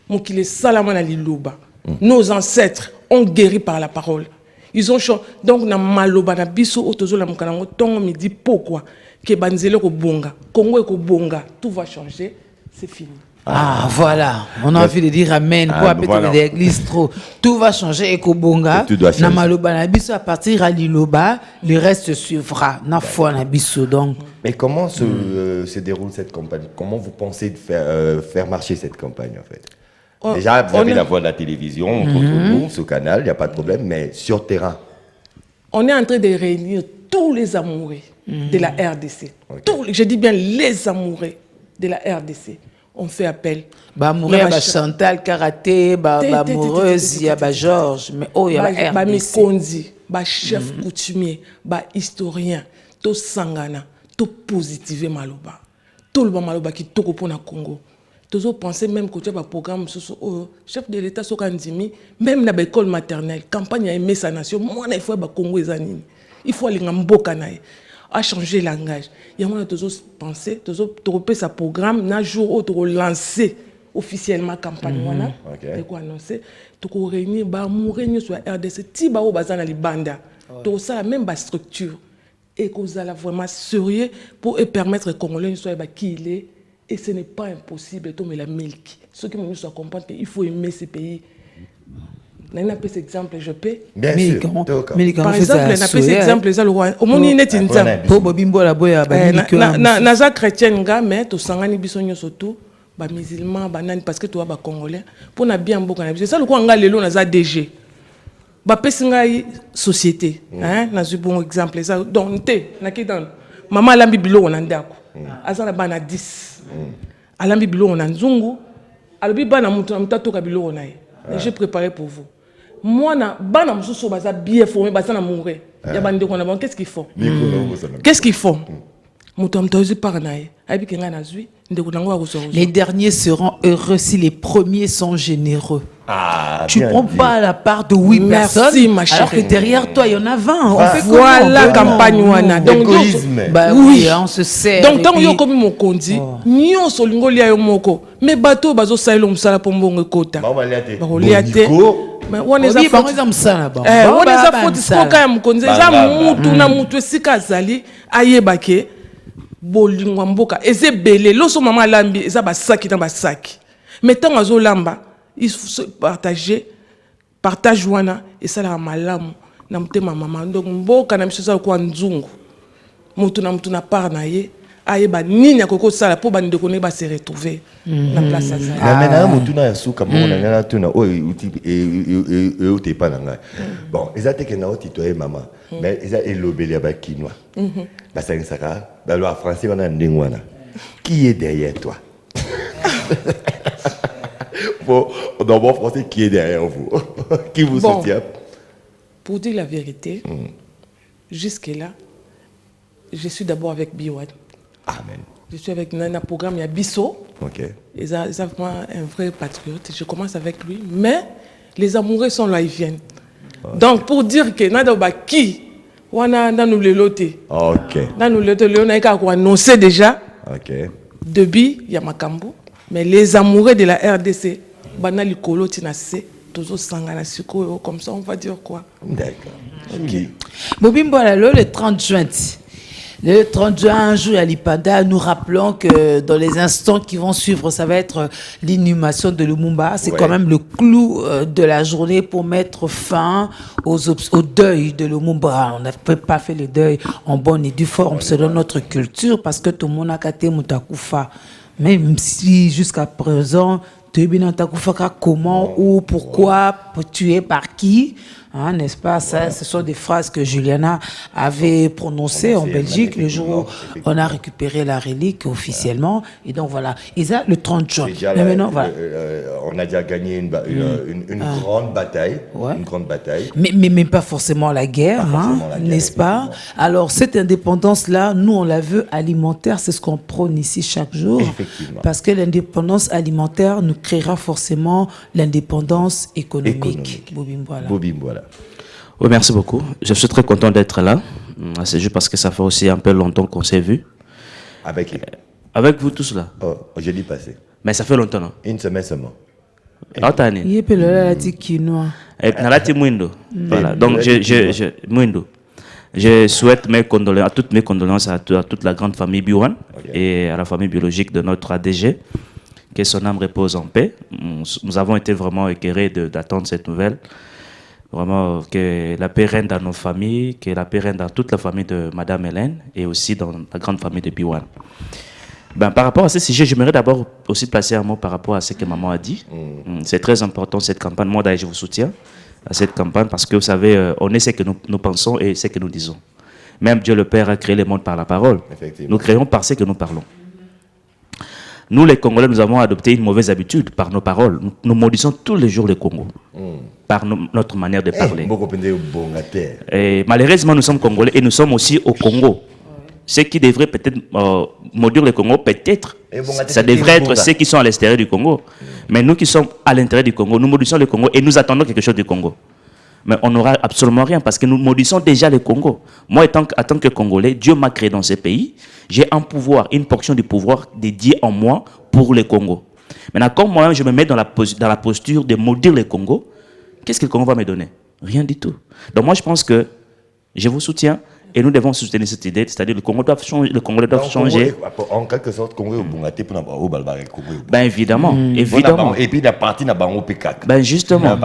Mokile Salama na Liloba, nos ancêtres ont guéri par la parole. Ils ont changé. Donc, na maloba na biso otozo la mukanango tongo me dit pourquoi que banzele ko bonga, Congo ko bonga, tout va changer, c'est fini. Ah voilà, on a envie de dire amen pour appeler l'église trop. Tout va changer et Kobonga. Na maloba na biso à partir à Liloba, le reste suivra. Na foi na biso donc. Mais comment se déroule cette campagne? Comment vous pensez de faire marcher cette campagne en fait? Déjà, vous avez la voix de la télévision contre nous, ce canal, il n'y a pas de problème, mais sur terrain. On est en train de réunir tous les amoureux de la RDC. Je dis bien les amoureux de la RDC. On fait appel. Bah mourir bah Chantal Karaté, bah amoureuse, il y a bah Georges, mais oh il y a bah bah Mikondi, bah chef coutumier, bah historien, tout sangana, tout positiver maloba, tout le maloba qui tout pour na Congo. Tous penser même que tu as un programme chef de l'État Sokandimi, même dans l'école maternelle, campagne à aimer sa nation, moi il faut bah Congo ezanini, il faut aller ngamboka nae. À changer le langage. Il y a toujours pensé, toujours sa programme, un jour où tu lancer officiellement campagne wana et quoi annoncer to ko réunir ba réunir sur RDC ti ba o bazana libanda to ça même ba structure et que vous allez vraiment sérieux pour permettre aux Congolais de savoir qui il est et ce n'est pas impossible de la milk ceux qui me soient comprendre qu'il faut aimer ce pays. On a cet exemple, je peux. Bien sûr. Par exemple, on a cet exemple, ça le roi. Au moins, il est une exemple. Pour Bobimbo la boya, naza chrétien nga, mais to sangani bisonyo surtout, ba musulman, banani parce que toi ba congolais. Pour na bien beaucoup na. C'est ça le roi nga lelo naza DG. Ba pesinga société, hein, nazu bon exemple ça. Donc té, na ki dans. Maman lambi bilo on ndako. Azana bana 10. Alambi bilo on nzungu. Alobi bana mutu na mutato ka bilo on j'ai préparé pour vous. Moi, bana mususu baza bien formé, baza na mourir. Ya bande ko na bon, qu'est-ce qu'ils font? Qu'est-ce qu'ils font? Les derniers seront heureux si les premiers sont généreux. Ah, tu prends pas la part de 8 personnes, ma chérie. alors que derrière toi, il y en a 20. On fait voilà la campagne. Donc, bah oui, on se sert. Donc, tant que comme mon condi, nous sommes les gens moko. Mais bateau, bazo sailom sala pombo kota. Boliate. Mais on est à faute. On est à faute. Skoka mkonze. Ja mutu na mutu sika zali ayebake. Bolingwa mboka. Eze belé. Loso mama lambi. Eza basaki na basaki. Mais tant azo lamba. Il faut se partager, partage wana et ça la malamu na mtema mama donc mboka na miso ça kwa nzungu mutu na part na ye ayeba nini akoko sala po ba ndeko ne ba se retrouver na place ça na mena mutu na suka mona na tuna o uti e uti pa nanga bon ezate ke na oti to e mama mais eza elobeli ba kinwa ba sa saka ba loi français wana ndingwana qui est derrière toi? Dans bon français, qui est derrière vous? Qui vous soutient? Pour dire la vérité, jusque-là, je suis d'abord avec Biwan. Amen. Je suis avec Nana Programme, il y a Bisso. Ok. Et ça, vraiment un vrai patriote. Je commence avec lui. Mais les amoureux sont là, ils viennent. Okay. Donc, pour dire que Nada qui, on a nous le loté. Ok. Nous le loté, on a annoncé déjà. Ok. Debi, il y a Makambu. Mais les amoureux de la RDC, banali kolo tinase, toujours sangana suko, comme ça on va dire quoi. D'accord. Ok. Bobimbo Lalo, le 30 juin. Le 30 juin, un jour à l'Ipanda, nous rappelons que dans les instants qui vont suivre, ça va être l'inhumation de Lumumba. C'est quand même le clou de la journée pour mettre fin au deuil de Lumumba. On n'a pas fait le deuil en bonne et due forme selon notre culture parce que tout le monde a katé Moutakufa. Même si jusqu'à présent, tu es bien comment ou pourquoi, tué par qui, hein, n'est-ce pas? Ça, ce sont des phrases que Juliana avait prononcées en Belgique le jour où on a récupéré la relique officiellement. Et donc voilà. Et ça, le 30 juin. Mais maintenant, voilà. On a déjà gagné une grande bataille. Ouais. Une grande bataille. Mais pas forcément la guerre, n'est-ce pas? Alors, cette indépendance-là, nous, on la veut alimentaire. C'est ce qu'on prône ici chaque jour. Effectivement. Parce que l'indépendance alimentaire nous créera forcément l'indépendance économique. Bobimbola. Oui, merci beaucoup. Je suis très content d'être là. C'est juste parce que ça fait aussi un peu longtemps qu'on s'est vu. Avec qui? Avec vous tous là. Oh, jeudi passé. Mais ça fait longtemps, non? Une semaine seulement. Voilà. Donc, je souhaite toutes mes condoléances à toute la grande famille Biwan et à la famille biologique de notre ADG. Que son âme repose en paix. Nous avons été vraiment écœurés d'attendre cette nouvelle. Vraiment, que la paix règne dans nos familles, que la paix règne dans toute la famille de Madame Hélène et aussi dans la grande famille de Biwan. Ben, par rapport à ce sujet, j'aimerais d'abord aussi placer un mot par rapport à ce que maman a dit. C'est très important cette campagne. Moi, d'ailleurs, je vous soutiens à cette campagne parce que vous savez, on est ce que nous pensons et ce que nous disons. Même Dieu le Père a créé le monde par la parole. Nous créons par ce que nous parlons. Nous, les Congolais, nous avons adopté une mauvaise habitude par nos paroles. Nous maudissons tous les jours le Congo par notre manière de parler. Et malheureusement, nous sommes Congolais et nous sommes aussi au Congo. Ceux qui devraient peut-être maudire le Congo, peut-être, ça devrait être ceux qui sont à l'extérieur du Congo. Mais nous qui sommes à l'intérieur du Congo, nous maudissons le Congo et nous attendons quelque chose du Congo. Mais on n'aura absolument rien parce que nous maudissons déjà le Congo. Moi, en tant que Congolais, Dieu m'a créé dans ce pays. J'ai un pouvoir, une portion du pouvoir dédiée en moi pour le Congo. Maintenant, comme moi, je me mets dans la posture de maudire le Congo, qu'est-ce que le Congo va me donner? Rien du tout. Donc moi, je pense que je vous soutiens et nous devons soutenir cette idée, c'est-à-dire le Congo doit changer. Le Congolais doivent changer. En quelque sorte, Congo est bon pour n'avoir Congo. Ben évidemment, évidemment. Et puis la partie n'a pas au P4. Ben justement.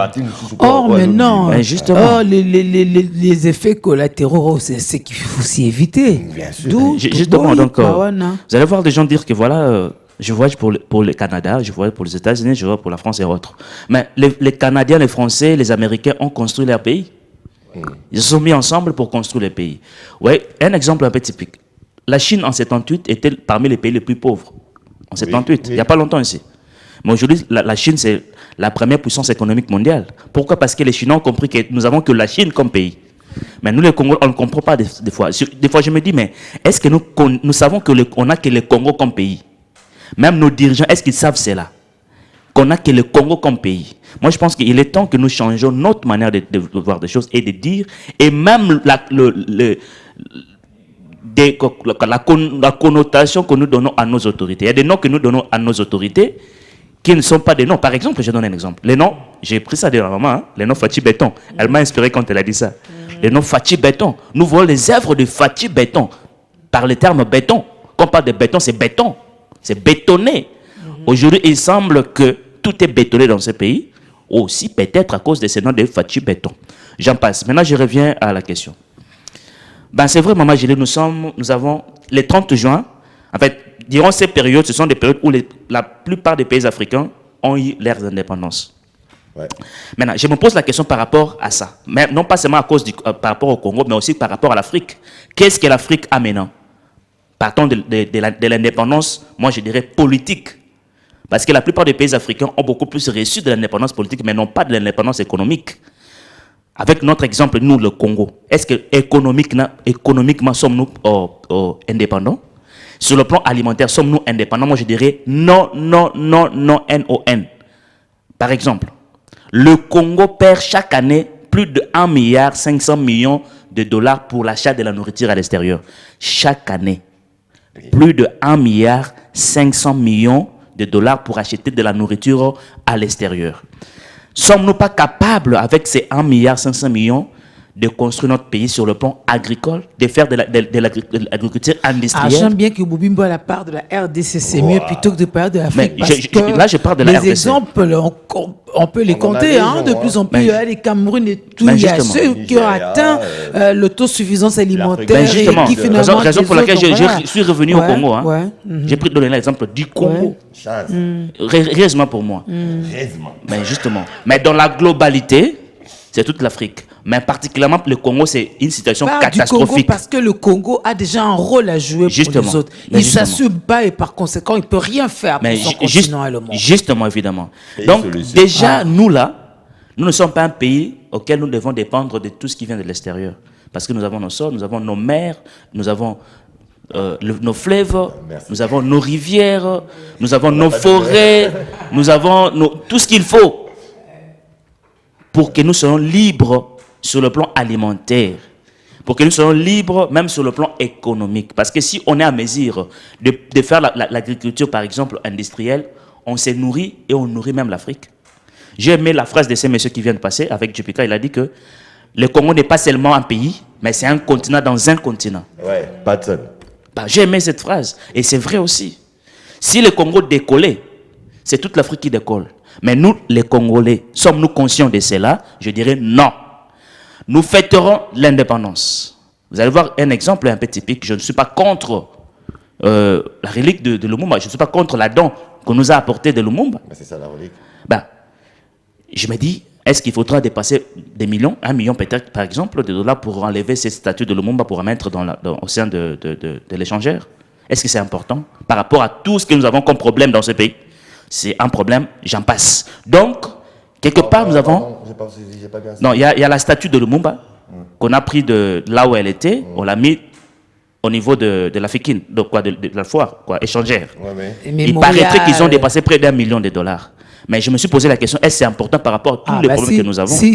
Or, mais non. Ben justement. Oh, les effets collatéraux, c'est ce qu'il faut aussi éviter. Bien sûr. Justement, donc, vous allez voir des gens dire que voilà. Je voyage pour le Canada, je voyage pour les États-Unis, je voyage pour la France et autres. Mais les Canadiens, les Français, les Américains ont construit leur pays. Ils se sont mis ensemble pour construire le pays. Ouais, un exemple un peu typique. La Chine, en 78, était parmi les pays les plus pauvres. En 78, il n'y a pas longtemps ici. Mais aujourd'hui, la Chine, c'est la première puissance économique mondiale. Pourquoi? Parce que les Chinois ont compris que nous n'avons que la Chine comme pays. Mais nous, les Congolais, on ne comprend pas des fois. Des fois, je me dis, mais est-ce que nous savons qu'on n'a que le Congo comme pays? Même nos dirigeants, est-ce qu'ils savent cela? Qu'on n'a que le Congo comme pays. Moi, je pense qu'il est temps que nous changions notre manière de voir des choses et de dire, et même la connotation que nous donnons à nos autorités. Il y a des noms que nous donnons à nos autorités qui ne sont pas des noms. Par exemple, je donne un exemple. Les noms, j'ai pris ça de la maman, les noms Fatih Béton. Elle m'a inspiré quand elle a dit ça. Les noms Fatih Béton. Nous voyons les œuvres de Fatih Béton. Par le terme béton. Quand on parle de béton, c'est béton. C'est bétonné. Aujourd'hui, il semble que tout est bétonné dans ce pays, aussi peut-être à cause de ces noms de Fatih Béton. J'en passe. Maintenant, je reviens à la question. Ben, c'est vrai, Maman Gélé, nous avons les 30 juin, en fait, durant ces périodes, ce sont des périodes où la plupart des pays africains ont eu leurs indépendances. Ouais. Maintenant, je me pose la question par rapport à ça. Mais non pas seulement à cause par rapport au Congo, mais aussi par rapport à l'Afrique. Qu'est-ce que l'Afrique a maintenant? Partons de l'indépendance, moi je dirais politique. Parce que la plupart des pays africains ont beaucoup plus reçu de l'indépendance politique, mais non pas de l'indépendance économique. Avec notre exemple, nous, le Congo, est-ce que économiquement sommes-nous indépendants? Sur le plan alimentaire, sommes-nous indépendants? Moi je dirais non, non, non, non, N-O-N. Par exemple, le Congo perd chaque année plus de 1,5 milliard de dollars pour l'achat de la nourriture à l'extérieur. Chaque année. Plus de 1,5 milliard de dollars pour acheter de la nourriture à l'extérieur. Sommes-nous pas capables, avec ces 1,5 milliard, de construire notre pays sur le plan agricole, de faire de l'agriculture industrielle? J'aime bien que Boubimbo, à la part de la RDC, c'est mieux plutôt que de parler de l'Afrique. Là, je parle de la RDC. Les exemples, on peut les compter, de plus en plus. Il y a les Cameroun et tout. Il y a ceux qui ont atteint l'autosuffisance alimentaire. Et qui finalement. Raison pour laquelle je suis revenu au Congo. J'ai pris de donner l'exemple du Congo. Heureusement pour moi. Mais justement. Mais dans la globalité, c'est toute l'Afrique. Mais particulièrement le Congo, c'est une situation catastrophique. Du Congo parce que le Congo a déjà un rôle à jouer pour les autres. Il ne s'assume pas et par conséquent, il ne peut rien faire pour son continent et le monde. Justement, évidemment. Donc, déjà, nous là, nous ne sommes pas un pays auquel nous devons dépendre de tout ce qui vient de l'extérieur. Parce que nous avons nos sols, nous avons nos mers, nous avons nos fleuves, nous avons nos rivières, nous avons nos forêts, nous avons tout ce qu'il faut pour que nous soyons libres sur le plan alimentaire, pour que nous soyons libres même sur le plan économique. Parce que si on est à mesure de faire l'agriculture, par exemple, industrielle, on se nourrit et on nourrit même l'Afrique. J'ai aimé la phrase de ces messieurs qui viennent de passer avec Jupika. Il a dit que le Congo n'est pas seulement un pays, mais c'est un continent dans un continent. Ouais, Patson. J'ai aimé cette phrase. Et c'est vrai aussi. Si le Congo décollait, c'est toute l'Afrique qui décolle. Mais nous, les Congolais, sommes-nous conscients de cela? Je dirais non. Nous fêterons l'indépendance. Vous allez voir un exemple un peu typique. Je ne suis pas contre la relique de Lumumba. Je ne suis pas contre la don qu'on nous a apporté de Lumumba. Mais c'est ça la relique. Je me dis, est-ce qu'il faudra dépasser des millions, 1 million peut-être par exemple, de dollars pour enlever ces statues de Lumumba pour en mettre au sein de l'échangeur? Est-ce que c'est important par rapport à tout ce que nous avons comme problème dans ce pays? C'est un problème, j'en passe. Donc, quelque part, nous avons... Non, il y a la statue de Lumumba qu'on a pris de là où elle était, on l'a mis au niveau de la Fikine, de la foire, échangère. Il paraîtrait qu'ils ont dépassé près d'1 million de dollars. Mais je me suis posé la question, est-ce que c'est important par rapport à tous les problèmes que nous avons? Si,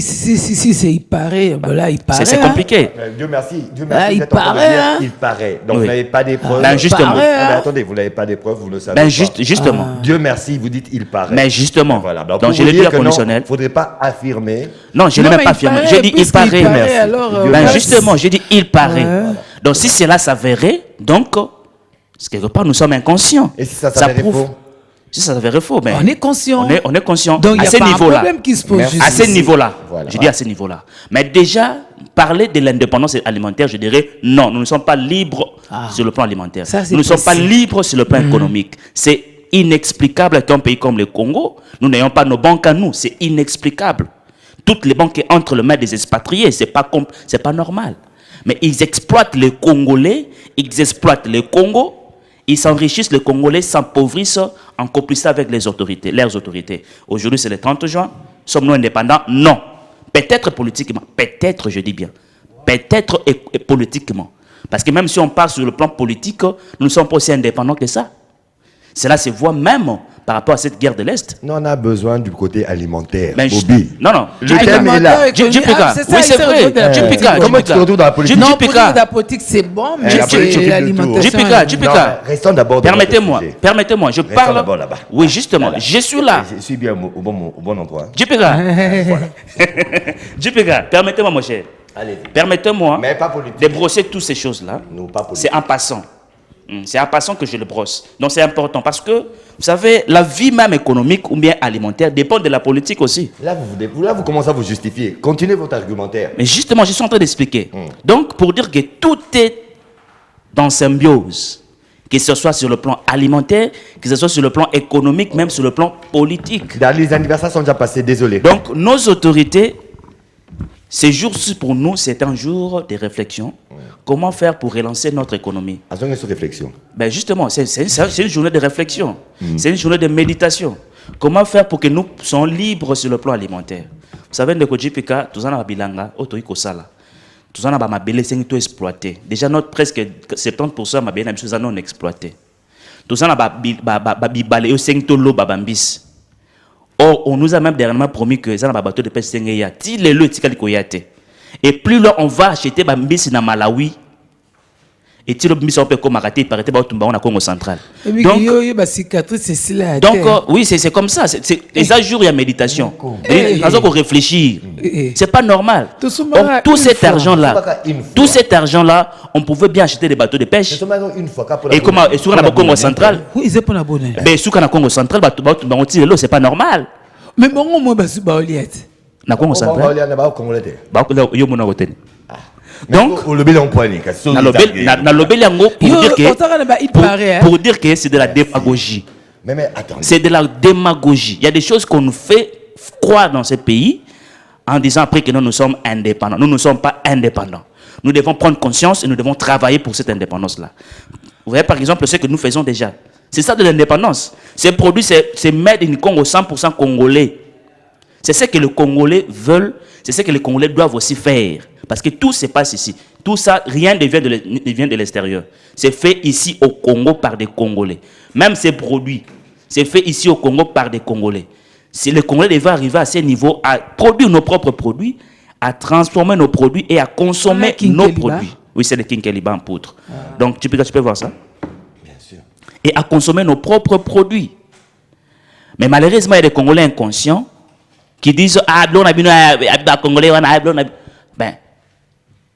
il paraît, voilà, il paraît. C'est compliqué. Dieu merci, Ah, vous il êtes en train de paraît, dire hein. il paraît. Donc Oui. vous n'avez pas des preuves. Ben, justement. Mais attendez, vous n'avez pas des preuves, vous ne le savez Ben, pas. justement. Dieu merci, vous dites il paraît. Mais justement. Voilà. Donc, pour je vous l'ai dit dire à que non, conditionnel. Il ne faudrait pas affirmer. Non, je ne l'ai même pas affirmé. J'ai dit il paraît. Merci. Alors, Ben, merci. justement, j'ai dit il paraît. Ouais. Donc si cela s'avérait, donc, quelque part, nous sommes inconscients. Et si ça s'avérait faux? Si ça s'avérait faux, ben, On est conscient. on est conscient. Donc, il à n'y a ce pas un niveau-là. problème qui se pose. Merci. juste À ce ici. niveau-là. Voilà. Je dis à ce niveau-là. Mais déjà, parler de l'indépendance alimentaire, je dirais non, nous ne sommes pas libres sur le plan alimentaire. Ça, c'est Nous ne sommes pas possible. libres sur le plan économique. C'est inexplicable qu'un pays comme le Congo, nous n'ayons pas nos banques à nous. C'est inexplicable. Toutes les banques entre les mains des expatriés, c'est pas normal. Mais ils exploitent les Congolais, ils exploitent le Congo, ils s'enrichissent, les Congolais s'appauvrissent en complicité avec leurs autorités. Aujourd'hui, c'est le 30 juin. Sommes-nous indépendants? Non. Peut-être politiquement. Peut-être, je dis bien. Peut-être et politiquement. Parce que même si on part sur le plan politique, nous ne sommes pas aussi indépendants que ça. Cela se voit même par rapport à cette guerre de l'Est. Nous, on a besoin du côté alimentaire. Ben, Bobby. non. Le thème est là. Ah, c'est ça, Oui, il c'est s'est vrai. retrouvé dans la politique. Comment tu te retrouves dans la politique? Non, JPK. politique, la politique, c'est bon, mais la politique c'est occupe de l'alimentation. tout. JPK. Non, restons d'abord dans Permettez-moi, notre sujet. je Restons parle. d'abord là-bas. Oui, justement, je suis là. Je suis bien au bon endroit. JPK. JPK, permettez-moi, mon cher. Allez. Permettez-moi Mais pas politique. de brosser toutes ces choses-là. Non, pas politique. C'est en passant. C'est en passant que je le brosse. Donc c'est important parce que, vous savez, la vie même économique ou bien alimentaire dépend de la politique aussi. Là, vous commencez à vous justifier. Continuez votre argumentaire. Mais justement, je suis en train d'expliquer. Donc, pour dire que tout est dans symbiose, que ce soit sur le plan alimentaire, que ce soit sur le plan économique, même sur le plan politique. Les anniversaires sont déjà passés, désolé. Donc, nos autorités, ces jours-ci pour nous, c'est un jour de réflexion. Comment faire pour relancer notre économie? Attendez sur réflexion. Ben justement, c'est une journée de réflexion. C'est une journée de méditation. Comment faire pour que nous soyons libres sur le plan alimentaire? Vous savez, de JPK, tout ça, bilanga, otoïkosala. Tout ça, ma belle, c'est tout exploité. Déjà, notre presque 70% ma belle, c'est non exploité. Tout ça, bibalé, c'est tout l'eau, babambis. Or, on nous a même dernièrement promis que ça n'a pas bateau de pêche sengeya. Ti le le tikali koyate. Et plus là on va acheter bambis na Malawi. Et ti le bambis on peut comme arrêter paraît pas tumba on a Congo central. Donc cicatrice c'est cela. Donc oui, c'est comme ça, c'est les jours il y a méditation. Et on réfléchir. C'est pas normal. Donc tout cet argent là, on pouvait bien acheter des bateaux de pêche. Et comment et sur la Congo central? Oui, c'est pour la bonne. Ben sur la Congo central c'est pas normal. Mais bon moi ba oliette. Na Congo central. Donc, pour dire que c'est de la démagogie. C'est de la démagogie. Il y a des choses qu'on nous fait croire dans ce pays en disant après que nous sommes indépendants. Nous ne sommes pas indépendants. Nous devons prendre conscience et nous devons travailler pour cette indépendance-là. Vous voyez par exemple ce que nous faisons déjà. C'est ça de l'indépendance. Ces produits, c'est made in Congo, 100% congolais. C'est ce que les Congolais veulent, c'est ce que les Congolais doivent aussi faire. Parce que tout se passe ici. Tout ça, rien ne vient de l'extérieur. C'est fait ici au Congo par des Congolais. Même ces produits, c'est fait ici au Congo par des Congolais. Si les Congolais devaient arriver à ce niveau, à produire nos propres produits, à transformer nos produits et à consommer nos produits. Oui, c'est le Kinkeliba en poudre. Donc, tu peux voir ça? Bien sûr. Et à consommer nos propres produits. Mais malheureusement, il y a des Congolais inconscients qui disent ah blon a bien congolais ben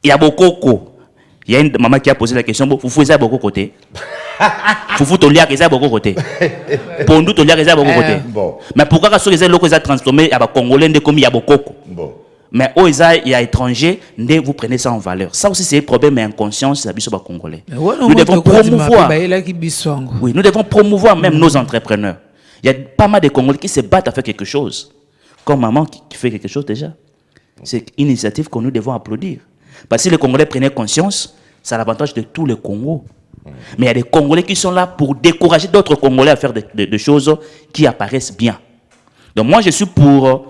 il y a beaucoup. Il y a une maman qui a posé la question vous faisiez beaucoup côté vous tolia que ça beaucoup côté pour nous tolia que ça beaucoup côté mais pourquoi quand les locaux ont transformé à congolais de comme il y a beaucoup mais il y a étrangers vous prenez ça en valeur. Ça aussi c'est un problème inconscient c'est la congolais. Nous devons promouvoir nous devons promouvoir même nos entrepreneurs. Il y a pas mal de Congolais qui se battent à faire quelque chose. Comme maman qui fait quelque chose déjà. C'est une initiative que nous devons applaudir. Parce que si les Congolais prenaient conscience, c'est l'avantage de tout le Congo. Mais il y a des Congolais qui sont là pour décourager d'autres Congolais à faire des choses qui apparaissent bien. Donc moi, je suis pour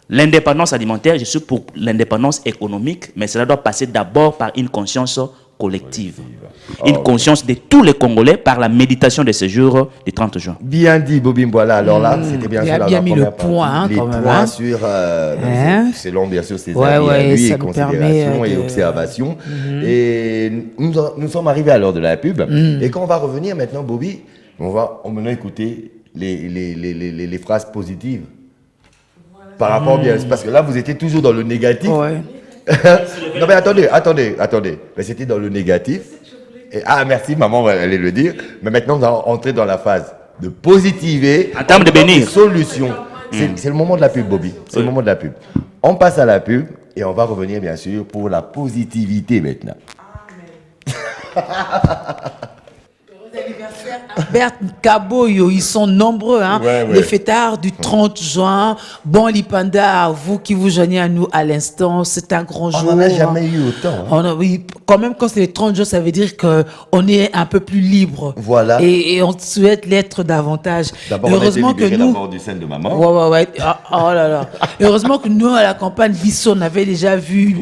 l'indépendance alimentaire, je suis pour l'indépendance économique, mais cela doit passer d'abord par une conscience collective. Une conscience de tous les Congolais par la méditation de ce jour du 30 juin. Bien dit, Bobby Mboila. Alors là, c'était bien sûr bien mis le point, les quand même, points hein. sur, selon bien sûr ses Ouais, avis à ouais, lui, ça et nous considérations permet et de- observations. Et nous sommes arrivés à l'heure de la pub. Et quand on va revenir maintenant, Bobby, on va maintenant écouter les phrases positives. Par rapport bien, parce que là, vous étiez toujours dans le négatif. Non mais attendez. Mais c'était dans le négatif. Et, merci, maman va aller le dire. Mais maintenant, on va entrer dans la phase de positiver. En termes de bénir. Solutions. C'est le moment de la pub, Bobby. C'est le moment de la pub. On passe à la pub et on va revenir, bien sûr, pour la positivité maintenant. Albert Kaboyo, ils sont nombreux, hein. Ouais. Les fêtards du 30 juin. Bon, Lipanda, vous qui vous joignez à nous à l'instant, c'est un grand jour. On n'en a jamais eu autant. Hein. Oui, quand même, quand c'est les 30 jours, ça veut dire qu'on est un peu plus libre. Voilà. Et on souhaite l'être davantage. D'abord, on a été libérés d'abord du sein de maman. Ouais. Oh là là. Heureusement que nous, à la campagne Bissau, on avait déjà vu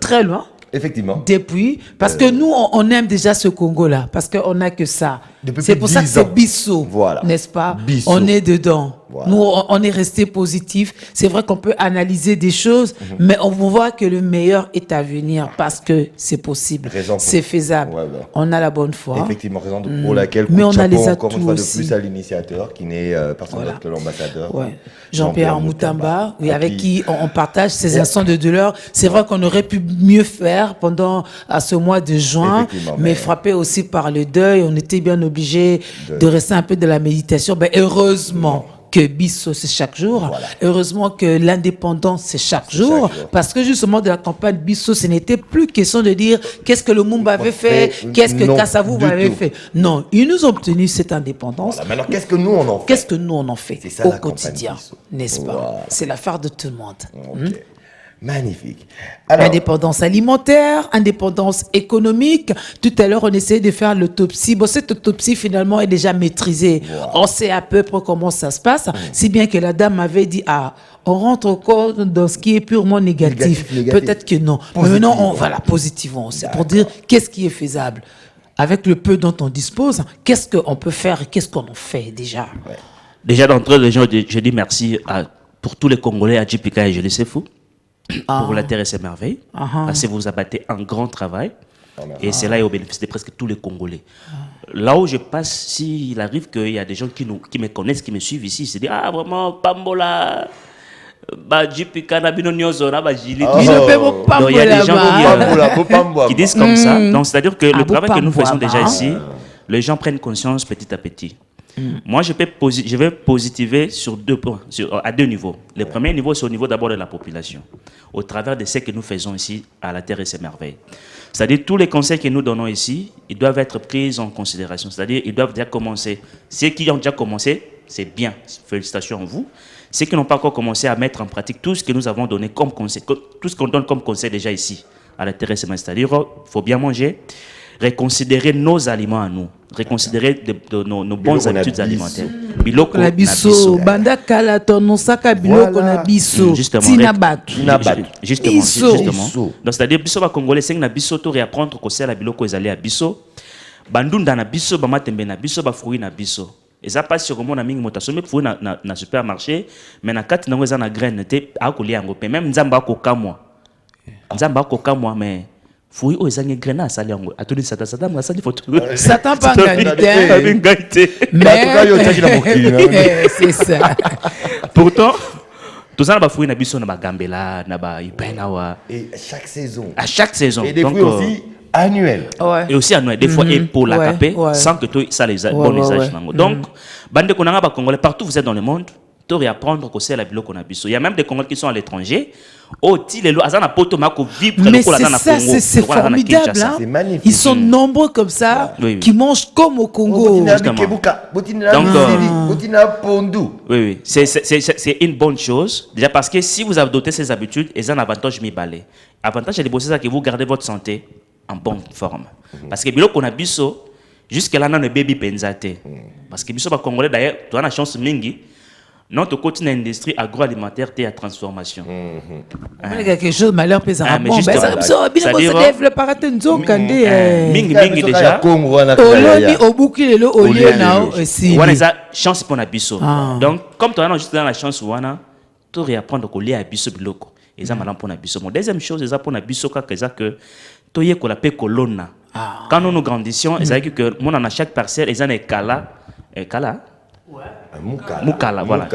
très loin. Effectivement. Depuis, parce que nous, on aime déjà ce Congo-là, parce qu'on n'a que ça. Depuis C'est pour ça que 10 ans. c'est Bissau, Voilà. n'est-ce pas? Bissau. On est dedans. Voilà. Nous, on est resté positif. C'est vrai qu'on peut analyser des choses, mais on voit que le meilleur est à venir parce que c'est possible, Raison pour- c'est faisable. Ouais. On a la bonne foi. Effectivement, raison pour laquelle Mais on a chapeau les encore une atouts fois de aussi. plus à l'initiateur qui n'est personne d'autre que l'ambassadeur. Ouais. Jean-Pierre Moutamba, oui, avec qui on partage ces instants de douleur. C'est vrai qu'on aurait pu mieux faire pendant à ce mois de juin, Effectivement, mais frappé aussi par le deuil, on était bien obligé de rester un peu de la méditation. Ben, heureusement que Bissau, c'est chaque jour. Heureusement que l'indépendance, c'est chaque jour. Parce que justement, de la campagne Bissau, ce n'était plus question de dire qu'est-ce que le Mumba avait fait, qu'est-ce que Non, Kassavou du avait tout. fait. Non, ils nous ont obtenu cette indépendance. Voilà. Mais alors, qu'est-ce que nous, on en fait? Qu'est-ce que nous, on en fait C'est ça, au la campagne quotidien, Bissau. n'est-ce pas? Voilà. C'est l'affaire de tout le monde. Ok. Magnifique. Alors, Indépendance alimentaire, indépendance économique. Tout à l'heure, on essayait de faire l'autopsie. Bon, cette autopsie, finalement, est déjà maîtrisée. On sait à peu près comment ça se passe. Si bien que la dame m'avait dit, on rentre encore dans ce qui est purement négatif. Négatif. Peut-être que non. Mais maintenant, positivement. C'est pour dire qu'est-ce qui est faisable. Avec le peu dont on dispose, qu'est-ce qu'on peut faire et qu'est-ce qu'on en fait déjà? Déjà d'entrée, je dis merci pour tous les Congolais à JPK et je les sais fou. Pour la terre et ses merveilles, parce que vous abattez un grand travail, et c'est là où bénéficie de presque tous les Congolais. Là où je passe, s'il arrive qu'il y a des gens qui me connaissent, qui me suivent ici, ils se disent, vraiment, Pambola, JPK, Nabino Nyozo, Nabajili. Il ne peut pas Il y a des gens qui disent comme ça. Mm. Donc, c'est-à-dire que le travail que nous faisons déjà Pambola. ici, les gens prennent conscience petit à petit. Moi, je vais positiver sur deux points, à deux niveaux. Le premier niveau, c'est au niveau d'abord de la population, au travers de ce que nous faisons ici à la Terre et ses merveilles. C'est-à-dire tous les conseils que nous donnons ici, ils doivent être pris en considération. C'est-à-dire ils doivent déjà commencer. Ceux qui ont déjà commencé, c'est bien. Félicitations à vous. Ceux qui n'ont pas encore commencé à mettre en pratique tout ce que nous avons donné comme conseil, tout ce qu'on donne comme conseil déjà ici à la Terre et ses merveilles. C'est-à-dire il faut bien manger, reconsidérer nos aliments à nous, reconsidérer nos bonnes habitudes alimentaires. Biloko na biso banda kala tono saka biloko na biso tina batu justement donc c'est-à-dire biso ba congolais seng na biso to réapprendre ko sala biloko ezali ya biso bandunda na biso ba matembe na biso ba fruits na biso eza pas sur mon ami moto asomé fruits na supermarché mais na kati nango eza na graine te akolia yango pe même nzamba ko kamwa mais fouille aux années grenades ça lui a tenu ça mais ça dit faut Satan pas gagné mais c'est ça pourtant tout ça na ba fouille na biso na ba gambela na ba ipenawa et à chaque saison et des fruits aussi annuels et aussi annuel des fois et pour la capé sans que toi ça les bon usage nango donc bande ko nanga ba congolais partout vous êtes dans le monde to réapprendre ko sala biloko na biso il y a même des congolais qui sont à l'étranger. Mais c'est formidable, hein? C'est magnifique. Ils sont nombreux comme ça, qui mangent comme au Congo. Oui, c'est une bonne chose. Déjà parce que si vous adoptez ces habitudes, ils ont un avantage mi-balé. Avantage de bosser ça que vous gardez votre santé en bonne forme. Parce que biloko na biso jusque là non baby penzate. Parce que biso ba congolais d'ailleurs, tu as la chance mingi. notre côté l'industrie agroalimentaire et à transformation. Il y a quelque chose malheur peut mais bon juste, ben ça bien c'est-à-dire, ça développe paraître nzo kande mingi déjà oloni obuki lelo olie na si on a chance pour na biso. Donc comme tu as juste dans la chance wana tu réapprendre ko lia à biso biloko et ça malam pour na biso. Mon deuxième chose ça pour na biso ka que to ye ko la pe kolona. Quand nous grandissions, c'est que mon à chaque parcelle ils en est kala Mukala, voilà.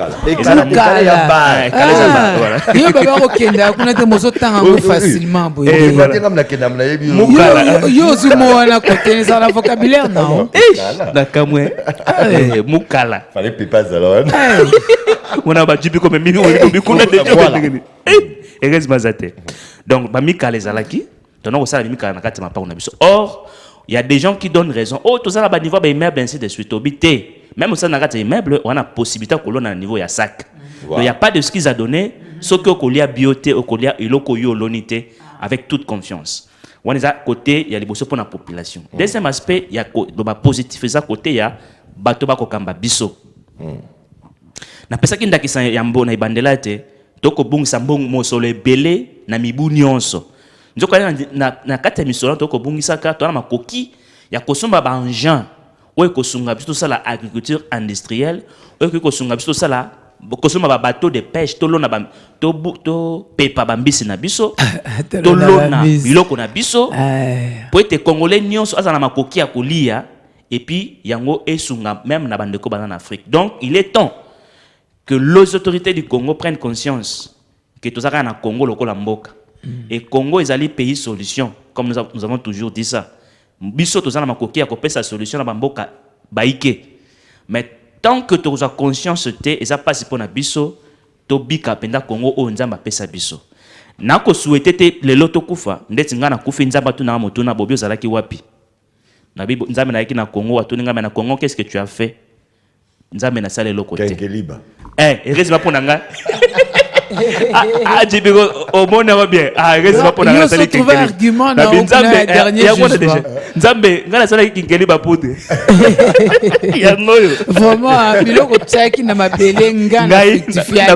Yo baba okenda kuna te mozo tanga ngo facilement boye. Yo zumo wana côté ça la vocabulaire non. Na kamwe. Mukala. Fallait pipa zalon. On a battu comme mimi on bikuna de Erez mazate. Donc ba mikala ezalaki, donc ça la mikala na kati mapa on a biso. Or, il y a des gens qui donnent raison. Oh, tout ça là bas niveau ba immeuble ainsi de suite obité. Même au sein de immeuble, on a possibilité qu'on a un niveau à sac. Donc il n'y a pas de ce qu'ils ont donné, ce que qu'on bioté ou qu'on a l'onité avec toute confiance. On est à côté, il y a les bosses pour la population. Deuxième aspect, il y a le positif, c'est à côté, il y a bateau ba kokamba biso. Na pesa kinda kisa yambo na ibandela te, toko bung sambong mosole belé na mibu nyonso. Nzoko na kata misolo toko bungisa ka to na makoki ya kosomba ba engin. Ou que sunga biso ça la agriculture industrielle, ou que sunga biso ça la kosoma ba bateau de pêche to lona ba to pepa bambisi na biso to lona biloko na biso po ete congolais nyonso azana makoki ya kolia et puis yango esunga même na bandeko bana en Afrique. Donc il est temps que les autorités du Congo prennent conscience que tout ça na Congo lokola mboka et Congo ezali pays solution comme nous avons toujours dit ça. Biso tozana makoki ya kopesa solution na bamboka baike. Mais tant que tu as conscience te eza passe pour na biso to bika penda Congo o nzamba pesa biso. Na ko souhaiter te lelo to kufa ndeti ngana kufa nzamba tu na moto na bobio zalaki wapi. Na bibo nzamba na yaki na Congo atu ngama na Congo qu'est-ce que tu as fait? Nzamba na sale loko te. Kenkeliba. Heureusement pour nanga. Djibiko au monde va bien. Heureusement pour nanga sale kenkeliba. Il y a argument na au dernier jugement. Nzambe ngana sala kinkeliba poudre. Ya ngoyo. Vraiment biloko tsaki na mabele ngana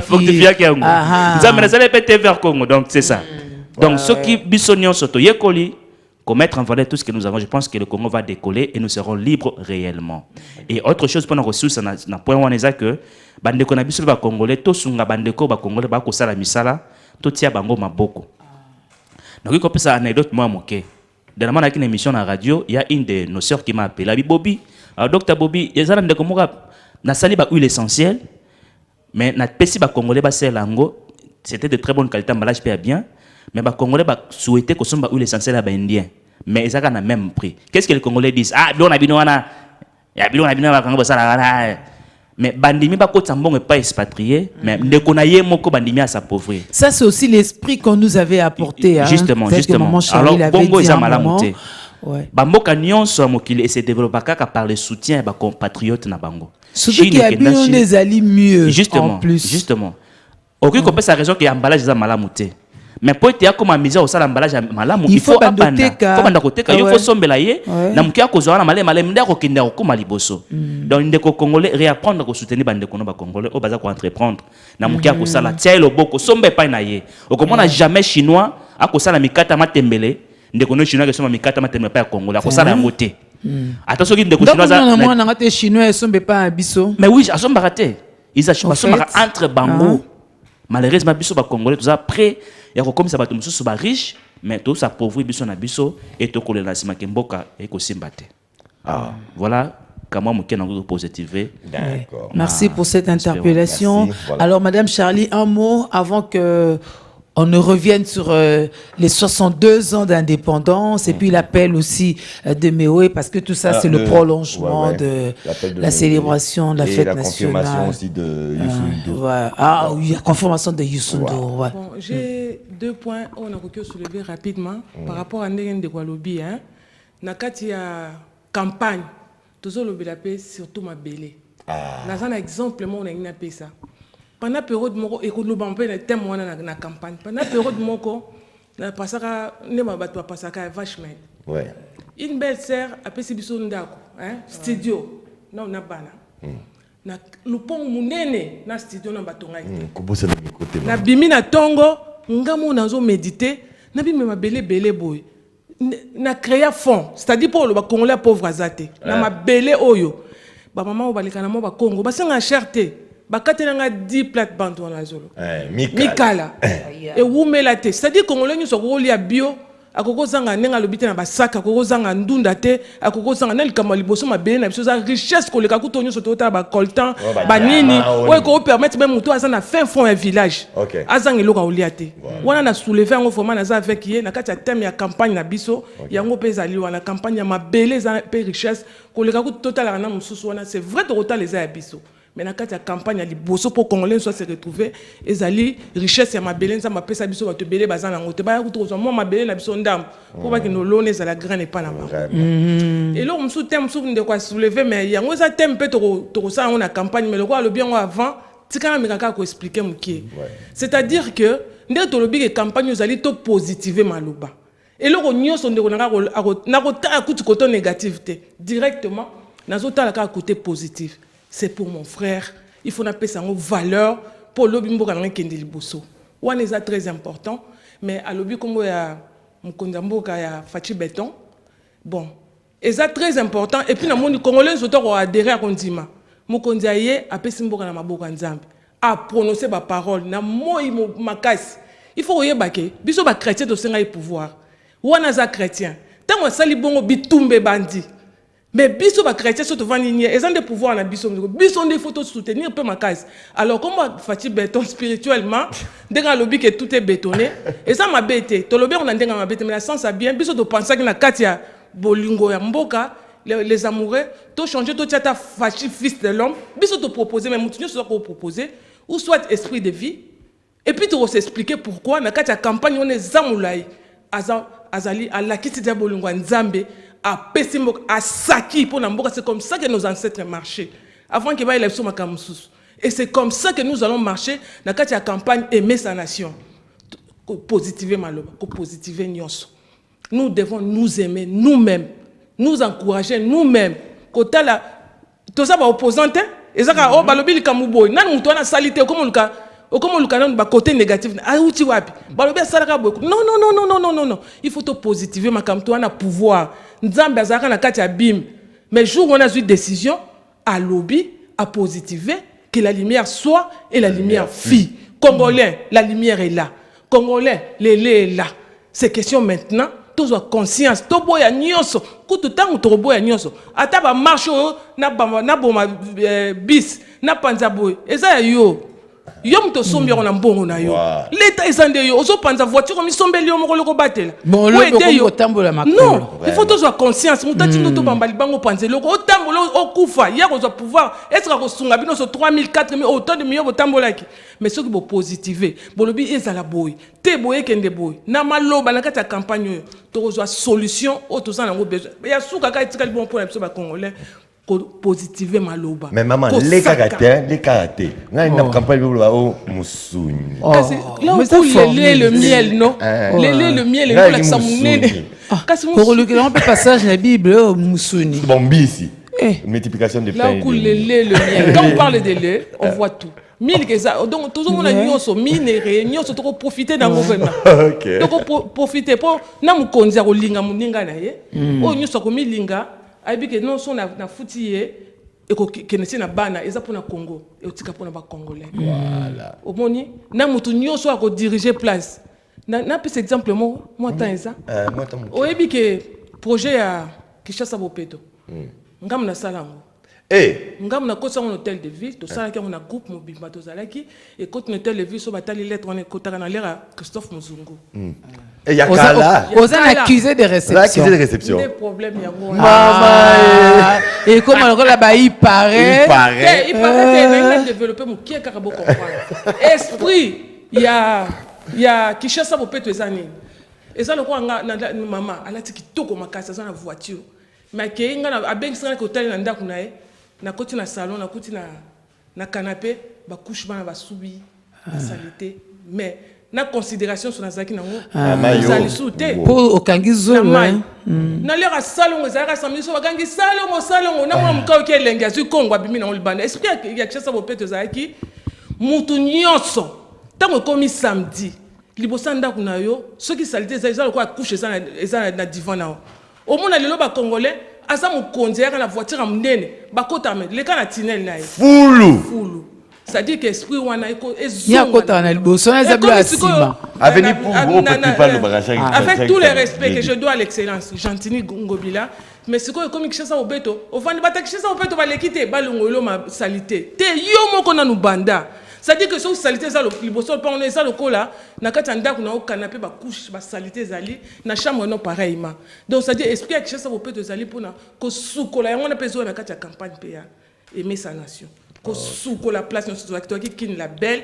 fructifia ki yango. Nzambe na sala pété vers Congo donc c'est ça. Donc ceux qui bisonion soto yekoli commettre en valeur tout ce que nous avons, je pense que le Congo va décoller et nous serons libres réellement. Et autre chose pour nos ressources na point on est que bandeko na biso ba congolais to sunga bandeko ba congolais ba ko sala misala to tia bango maboko. Donc il kopesa anecdote moi moké. Dernièrement dans une émission à la radio, il y a une de nos sœurs qui m'a appelé, la Bobby. Alors docteur Bobby, ils ont ndeko moka na sali ba huile essentielle mais na pesi ba congolais ba selango, c'était de très bonne qualité, emballage pas bien, mais ba congolais ba souhaiter que son ba huile essentielle à ba indien. Mais ils ont le même prix. Qu'est-ce que les Congolais disent? Ah, bien on a bien wana. Ya bien on a bien wana kango basala wana. Mais bandimi ba ko tambon est pas expatrié, mais ndeko na ye moko bandimi a s'appauvrir. Ça c'est aussi l'esprit qu'on nous avait apporté. Justement, justement. Alors bongo ils ont malamuté. Bamboka nyonso mokili et se développa kaka par le soutien ba compatriotes na bango. Surtout qu'il y a bien des alliés mieux. Justement, en plus. Justement. Aucun compé sa raison que emballage ils ont malamuté. Mais pour être comme amusé au sala emballage malamu il faut abanda faut banda koteka il faut sombela ye na mukia kozwa na malem ndako kinde ko maliboso donc ndeko congolais réapprendre ko soutenir bandeko no ba congolais au baza ko entreprendre na mukia ko sala tia loboko sombe pa na ye okomona jamais chinois akosala mikata matembele ndeko no chinois ke soma mikata matembele pa ya congolais akosala yango te attention ki ndeko chinois za na mwana ngate chinois sombe pa biso mais oui asomba raté ils a somba entre bango malheureusement biso ba congolais tous après ya ko komisa bato mususu ba riche mais tout ça pauvre biso na biso et to kolela sima kemboka et ko simbate. Voilà comment mo kena ko positiver. D'accord. Merci pour cette interpellation. Merci, voilà. Alors madame Charlie, un mot avant que on ne revienne sur les 62 ans d'indépendance et puis l'appel aussi de Méoué, parce que tout ça, c'est le prolongement de la célébration de la fête nationale. La confirmation aussi de Youssou N'Dour. Ah oui, la confirmation de Youssou N'Dour. Bon, j'ai 2 points on a soulever rapidement par rapport à Ndegen de Gualobi. Nakati ya campagne, tout ça le surtout ma belé. Dans un exemple, on a une ça. Pendant la période où on a été témoin dans la campagne, pendant la période où on a passé à vachement. Une belle sœur a fait ce studio. Non, on a pas. na lupongo munene na studio na batonga Kubusa na mikote. na bimi na tongo ngamo nazo méditer na bimi mabele bele boy na créer fond c'est-à-dire pour le congolais pauvre azate na mabele oyo ba maman balika na mo ba Congo basenga cherté bakatela nga 10 plate bande wana zolo mikala e wumela te c'est-à-dire congolais nyo soko lia bio akoko zanga nenga lobite na basaka akoko zanga ndunda te akoko zanga na likama liboso mabele na biso za richesse ko leka kutonyo soto ta ba coltan ba nini oyo ko permettre même muto aza na fin fond ya village azanga loka olia te wana na soulever ngo format na za avec ye na kati ya thème ya campagne na biso yango peza liwa na campagne ya mabele za pe richesse ko leka ku total na mususu wana c'est vrai to total les ya biso. Mais dans la campagne, il y a beaucoup de Congolais se retrouver. Et ali richesse ya mabele ça m'appelle ça biso ba te belé bazana ngote ba ku to mo mabele na biso ndam pour pas que nos lones za la graine pas na ba. Et là on sous thème sous de quoi soulever mais yango ça thème peut to ça on a campagne mais le quoi le bien avant tikana mikaka ko expliquer mukie. C'est-à-dire que ndé to lobi que campagne aux ali to positiver maloba. Et là on nyonso ndeko na ko ta kuti côté négativité directement nazo ta la côté positif. C'est pour mon frère. Il faut appeler ça une valeur pour l'obimbo quand on est liboso. One est très important, mais à l'obi comme il y a mukondambo il y a Fachi Béton. Bon, et ça très important. Et puis dans mon congolais ils ont adhéré à Kondima. Mukondiaye appelle simbo quand maboka nzambe. À prononcer ma parole na moi makas. Il faut oyer baké. Biso ba chrétien to senga pouvoir. Wana za chrétien. Tant on sali bongo bitumbe bandi. Mais biso ba chrétien surtout vanini ils ont des pouvoirs na biso biso des photos soutenir peu ma case alors comment Fachi Béton spirituellement dès que lobby que tout est bétonné et ça m'a bêté to lobby on a ndenga m'a bêté mais la sens a bien biso de penser que na katia bolingo ya mboka les amoureux to changer to tiata Fachi fils de l'homme biso te proposer même mutunyo soit ko proposer ou soit esprit de vie et puis tu s'expliquer pourquoi na katia campagne on est zamulai azali ala kiti dia bolingo nzambe à Pessimok, à Saki pour Namboka, c'est comme ça que nos ancêtres marchaient avant qu'ils aient l'élection Makamoussous. Et c'est comme ça que nous allons marcher dans la campagne aimer sa nation. Positiver Maloba, positiver Nyonso. Nous devons nous aimer nous-mêmes, nous encourager nous-mêmes. Quand là, tout ça va opposante, et ça va oh balobi kamouboy, nan mutwana salité comme le cas. Comme le canon ba côté négatif ah uti wapi balobi salaka beaucoup non il faut te positiver makam toi na pouvoir nzambe azaka na kati ya bim mais jour on a eu décision à lobby à positiver que la lumière soit et la lumière fille congolais la lumière est là congolais l'élé est là c'est question maintenant tous ont conscience to boya nyonso kutu tangu to boya nyonso ata ba marche na boma bis na panza boy eza yo yom to sombi on a mbongo na yo l'état ezande yo ozo panza voiture comme sombeli yo moko loko batela bon le tambola makolo non il faut toujours conscience mutati ndo bambali bango panze loko o tambola o kufa ya ko pouvoir être ko sunga bino so 3000 4000 autant de millions tambola ki mais ce qui bo positiver bolobi ezala boy te boye kende boy na maloba na kata campagne yo to ko solution o to sana ngo besoin ya suka ka etikali bon pour les congolais positiver maloba mais maman les caractères on a une campagne au Moussouni là où le miel non le miel est là ça munene pour le passage de la Bible au Moussouni bon ici multiplication de pain là où le miel quand on parle de lait on voit tout mille que ça donc toujours on a nyonso minéré nyonso to profiter dans gouvernement donc profiter pour na mukonzi ko linga muninga na ye o nyonso ko milinga que non son na foutier et que na bana eza pour na Congo et otika pour na ba congolais voilà omoni na mutu nyonso ko diriger place na peut exemple moi tant ça o ebi que projet ya Kishasa Bopeto ngam na salango ngam na kosa un hôtel de ville to sala ki on a groupe mobimba to zalaki et quand un hôtel de ville so batali lettre on est kotaka na lera Christophe Muzungu et yakala on a accusé de réception des problèmes ya moi maman et comme alors là-bas il paraît que développer mon qui est carabo comprendre esprit il y a Kishasa Bopeto ezani et ça le quoi na maman ala tiki toko makasa ça na voiture mais que inga na abengi sana hôtel na ndako na ye na koti na salon na koti na canapé ba couche bana ba subi ba salité mais na considération sur nazaki nango zali souté pour okangizo nalera salongo ezalaka samiso bakangi salongo na mwa mukao ke elengi azwi kongo abimi na libanda esprit ya Kinshasa bopeto ezalaki mutu nyonso ntango ekomi samedi libosa ndako na yo soki salite eza lokola couche eza na divan na yo omona lelo bakongolais aza mokonzi ayaka na voiture ya monene bakotama leka na tinel na ye fulu c'est-à-dire que esprit wana ezonga na liboso na ezablo asima avenir pour gros petit pas le barrage avec tout le respect que je dois à l'excellence Gentini Ngobila mais sikoyo comme Kinshasa obeto ovandi bata Kinshasa obeto baleki te balongolo ma salité te yo moko na nubanda c'est-à-dire que so salité za liboso pa on eza lokola na kati ndako na canapé ba couche ba salité zali na chambre non pareillement donc c'est-à-dire esprit ya Kinshasa obeto zali pona ko sukola yango na pezo na kati ya campagne PA aimer sa nation ko sukola place na soto qui kin la belle.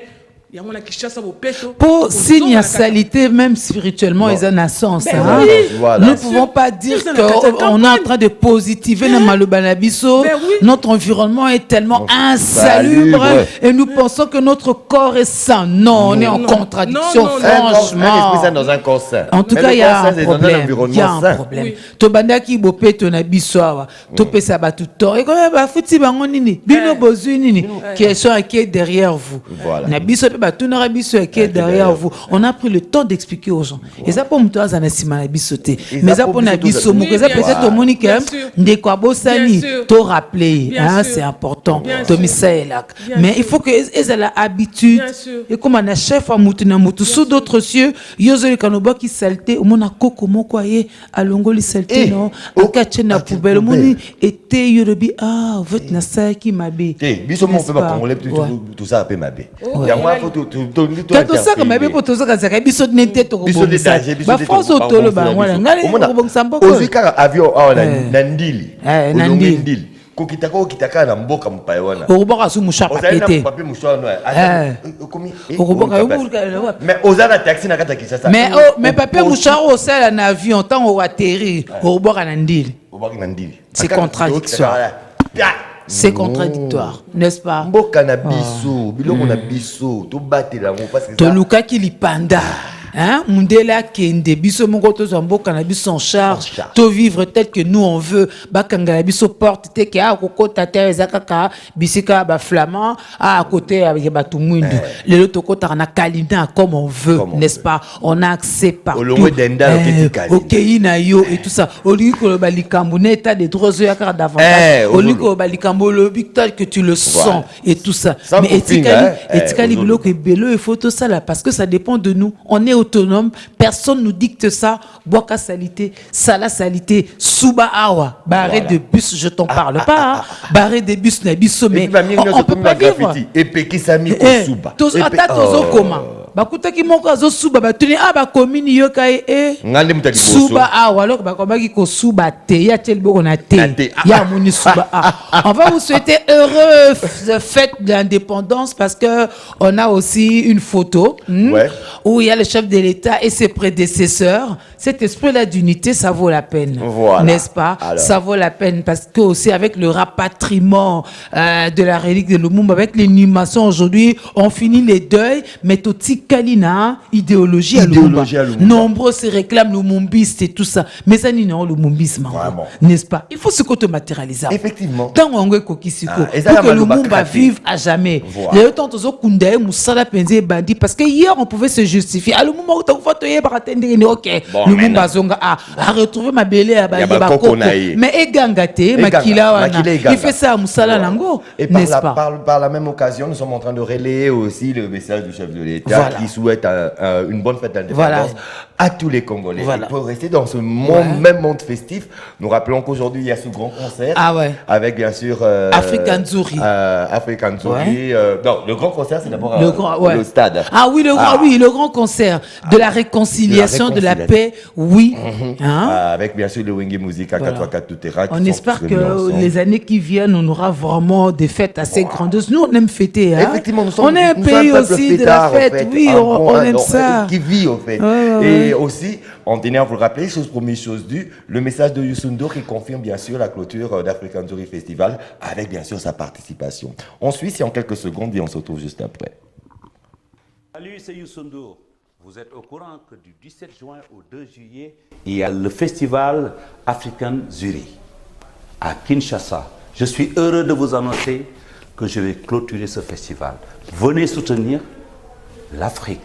Pour signe salité, même spirituellement, ils ont un sens. Hein? Oui. Voilà. Nous ne pouvons pas dire qu'on est en train de positiver le Malobanabiso. Notre environnement est tellement insalubre et nous pensons que notre corps est sain. Non, on est en contradiction, franchement. Un esprit sain dans un corps sain. En tout cas, il y a un problème. Il y a un problème. Tobanda ki bopé tonabiso awa. Topé sabatu to. Et quand ba futi bango nini. Bino bozu nini. Qui est derrière vous. Voilà. Derrière vous. On a pris le temps d'expliquer aux gens. Et ça pour moi, ça n'a pas bisoté. Mais ça pour nous, peut-être au Monique, des quoi bosani, to rappeler, c'est important. Mais il faut que ils aient l'habitude. Et comme on a chef à Moutuna Moutou sous d'autres cieux, Yozoli Kanoba qui salté, au mona koko mokoye, à Longoli salté non, au Kachena poubelle, au moni était Yorobi votre nasa qui m'abe. Biso mon peuple congolais tout ça a peu m'abe. Kato saka mabe po tozoka zaka biso nete to kobomisa ba France otolo ba ngwana ngale kobomisa mboko ozika avion na ndili na ndili kokitaka na mboka mpaye wana okoboka su musha pakete papier musha no komi okoboka mais ozana taxi na kata Kinshasa mais papier musha o sala na avion tango wa atterrir okoboka na ndili c'est contradictoire. C'est contradictoire, n'est-ce pas? Mboka na biso, biloko na biso, to batela mo parce que to luka kilipanda. Hein? Mundela kende biso moko to mboka na biso en charge, to vivre tel que nous on veut. Bakanga na biso porte te ke a kokota te ezakaka bisika ba flamand à côté avec ba tumundu. Le loto kota na kalina comme on veut, n'est-ce pas? On a accès partout. OK na yo et tout ça. Oliko ba likambo na état de droits yakara davantage. Oliko ba likambo le tel que tu le sens et tout ça. Mais etikali biloko ebelo il faut tout ça là parce que ça dépend de nous. On est autonome, personne nous dicte ça. Boaka salité, sala salité, souba awa, barré de bus, je t'en parle pas. Barré de bus na biso mais on peut pas vivre. Et peki sami ko souba. Tous ata tozo koma. Bakuta ki moko azo souba ba tuni ba komini yo kai ngande mutaki boso. Souba awa alors ba komaki ko souba te ya tel boko na te. Ya moni souba a. On va vous souhaiter heureuse fête de l'indépendance parce que on a aussi une photo où il y a le chef de l'État et ses prédécesseurs. Cet esprit-là d'unité, ça vaut la peine, n'est-ce pas? Alors. Ça vaut la peine parce que aussi avec le rapatriement de la relique de Lumumba, avec l'animation aujourd'hui, on finit les deuils, mais Toti Kalina, idéologie à Lumumba. Nombreux se réclament Lumumbiste et tout ça, mais ça n'est pas le Lumumbisme, n'est-ce pas? Il faut se matérialiser. Effectivement. Tant on est kokisiko, pour que Lumumba vive à jamais. Les temps tous au Kundae, Moussala Penzé Bandi, parce que hier on pouvait se justifier. À le moment où tu vas te dire, ok, Lumumba Zonga a retrouvé ma belle à Bakoko. Mais Egangate, Makila, il fait ça à Moussala Nango, n'est-ce pas? Par la même occasion, nous sommes en train de relayer aussi le message du chef de l'État qui souhaite une bonne fête d'indépendance à tous les Congolais. Et pour rester dans ce même monde festif, nous rappelons qu'aujourd'hui il y a ce grand concert avec bien sûr African Zuri. African Zuri. Non, le grand concert c'est d'abord le stade. Ah oui, le grand concert de la réconciliation, de la paix, avec bien sûr le Wenge Music à 4x4 tout terrain. On espère que les années qui viennent, on aura vraiment des fêtes assez grandioses. Nous, on aime fêter. Effectivement, on est un pays aussi de la fête. Oui, on aime ça. Qui vit au fait. Et aussi, on tenait à vous le rappeler, chose première, chose due, le message de Youssou qui confirme bien sûr la clôture d'African Zuri Festival avec bien sûr sa participation. On suit, c'est en quelques secondes et on se retrouve juste après. Salut, c'est Youssou Ndour. Vous êtes au courant que du 17 juin au 2 juillet, il y a le festival African Zuri à Kinshasa. Je suis heureux de vous annoncer que je vais clôturer ce festival. Venez soutenir l'Afrique.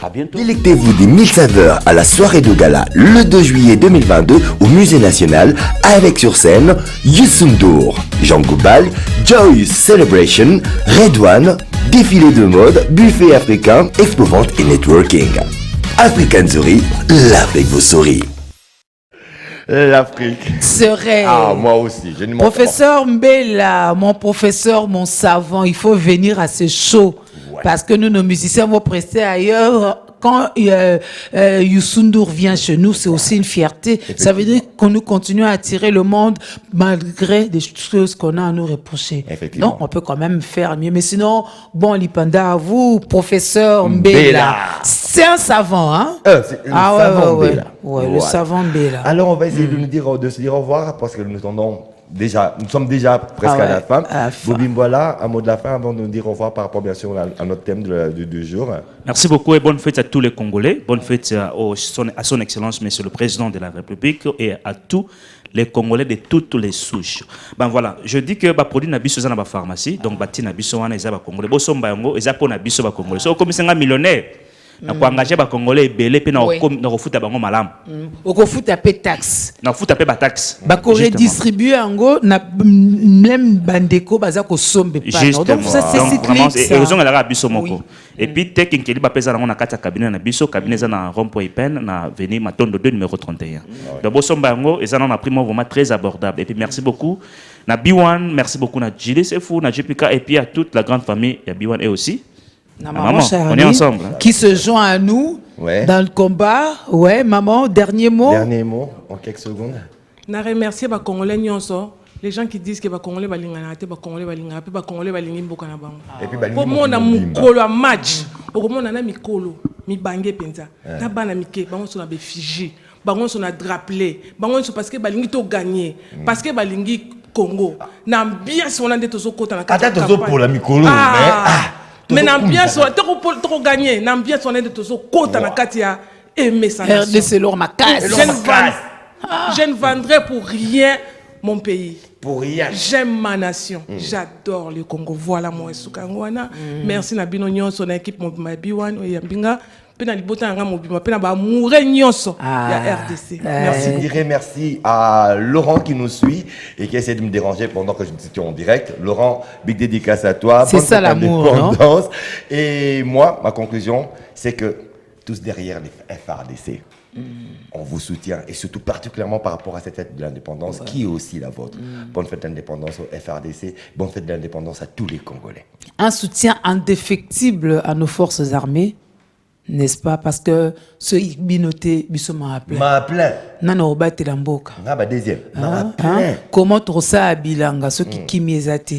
À bientôt. Délectez-vous des 1000 saveurs à la soirée de gala le 2 juillet 2022 au Musée National avec sur scène Youssou N'Dour, Jean Goubal, Joyce Celebration, Redouane, défilé de mode, buffet africain, expo-vente et networking. African Zuri, l'Afrique vous sourit. L'Afrique. Serait. Ah, moi aussi. Je ne m'en Professeur Mbela, mon professeur, mon savant, il faut venir à ce show. Parce que nous, nos musiciens vont prester ailleurs. Quand Youssou N'Dour vient chez nous, c'est aussi une fierté. Ça veut dire qu'on nous continue à attirer le monde malgré des choses qu'on a à nous reprocher. Donc, on peut quand même faire mieux. Mais sinon, bon, Lipanda, vous, professeur Mbela, c'est un savant, hein? C'est un savant Mbela. Ouais, le savant Mbela. Alors, on va essayer de se dire au revoir parce que nous sommes déjà presque à la fin. Bobby Mbola, un mot de la fin avant de nous dire au revoir par rapport bien sûr à notre thème du jour. Merci beaucoup et bonne fête à tous les Congolais. Bonne fête à son Excellence, Monsieur le Président de la République et à tous les Congolais de toutes les souches. Ben voilà, je dis que les produits n'habitent pas dans la pharmacie, donc les n'habitent pas dans les Congolais. Les Congolais, ils n'habitent pas dans Congolais. C'est comme si un millionnaire. Na engager ba congolais belé pe na refuta bango malam. Okofuta pe taxe. Na futa pe ba taxe. Ba ko redistribuer ango na même bandeko baza ko sombe pa. Donc ça c'est cyclique. Et raison la rabiso moko. Et puis tekin keli ba pesa na kata cabinet na biso cabinet za na rond-point Pen na veni Matondo 2 numéro 31. Donc bo somba ango et ça na prix vraiment très abordable. Et puis merci beaucoup na B1, merci beaucoup na Gilles Sefou, na JPK et puis à toute la grande famille ya B1 et aussi maman, on est ensemble. Qui se joint à nous dans le combat. Ouais, maman, dernier mot. Dernier mot, en quelques secondes. Na remercier ba Congolais nyonso. Les gens qui disent que ba Congolais balingana te ba Congolais balingana pe ba Congolais balingi mboka na bango. Et puis balingi. Pour moi na mukolo a match. Okomona na mikolo, mi bange penza. Na bana mike, bango so na be Fiji, bango so na drapeler, bango so parce que balingi to gagner, parce que balingi Congo. Na ambiance on a de tozo kota na kata. Attends, pour la mikolo, mais l'ambiance, tu as gagné. L'ambiance, on est de tous côté dans Katia et mes RDC Lor ma casse. Je ne vendrai pour rien mon pays. Pour rien. J'aime ma nation. J'adore le Congo. Voilà mon Soukangwana. Merci Nabino Nyon, son équipe, mon Biwan, Yambinga. Merci. Je dirais merci à Laurent qui nous suit et qui essaie de me déranger pendant que je suis en direct. Laurent, big dédicace à toi. C'est ça l'amour. Et moi, ma conclusion, c'est que tous derrière les FARDC, on vous soutient et surtout particulièrement par rapport à cette fête de l'indépendance qui est aussi la vôtre. Bonne fête d'indépendance au FARDC, bonne fête d'indépendance à tous les Congolais. Un soutien indéfectible à nos forces armées. N'est-ce pas? Parce que ce binoté, bisoma appelé. Ma plein. Non, bate l'amboka. Ah, bah, deuxième. Comment tu ça à Bilanga, ceux qui kimiezate?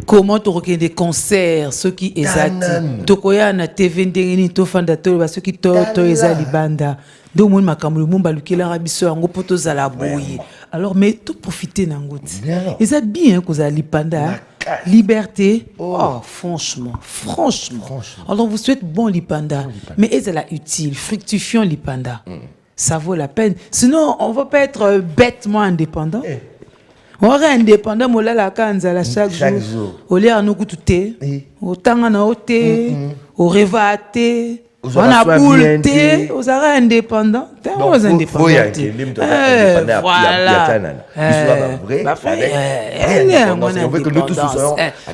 Comment tu recueilles des concerts, ceux qui ezate? Tokoya na TV ndengeni to fandato, ceux qui to ezali banda. Donc, moi, ma caméra, mon baluki la rabiso, ango poto zala bouille. Alors, mais tout profiter n'angoti. Et ça bien que vous allez panda. Liberté, franchement. Alors, vous souhaitez bon Lipanda, mais est-ce la utile, fructifiant Lipanda? Ça vaut la peine. Sinon, on ne va pas être bêtement indépendant. On est indépendant, on la kanzala chaque jour. On est en ougoutouté, au tangana oté, au revaté. On a boulté, on est indépendant. On est indépendant. Voilà.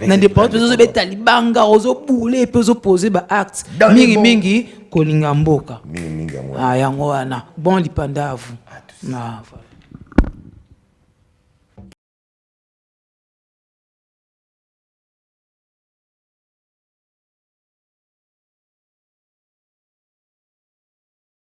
L'indépendance, on est talibanga, on est boulé, on est posé des actes. Mingi, kolinga mboka. Ah, yango wana. Bon lipanda à vous.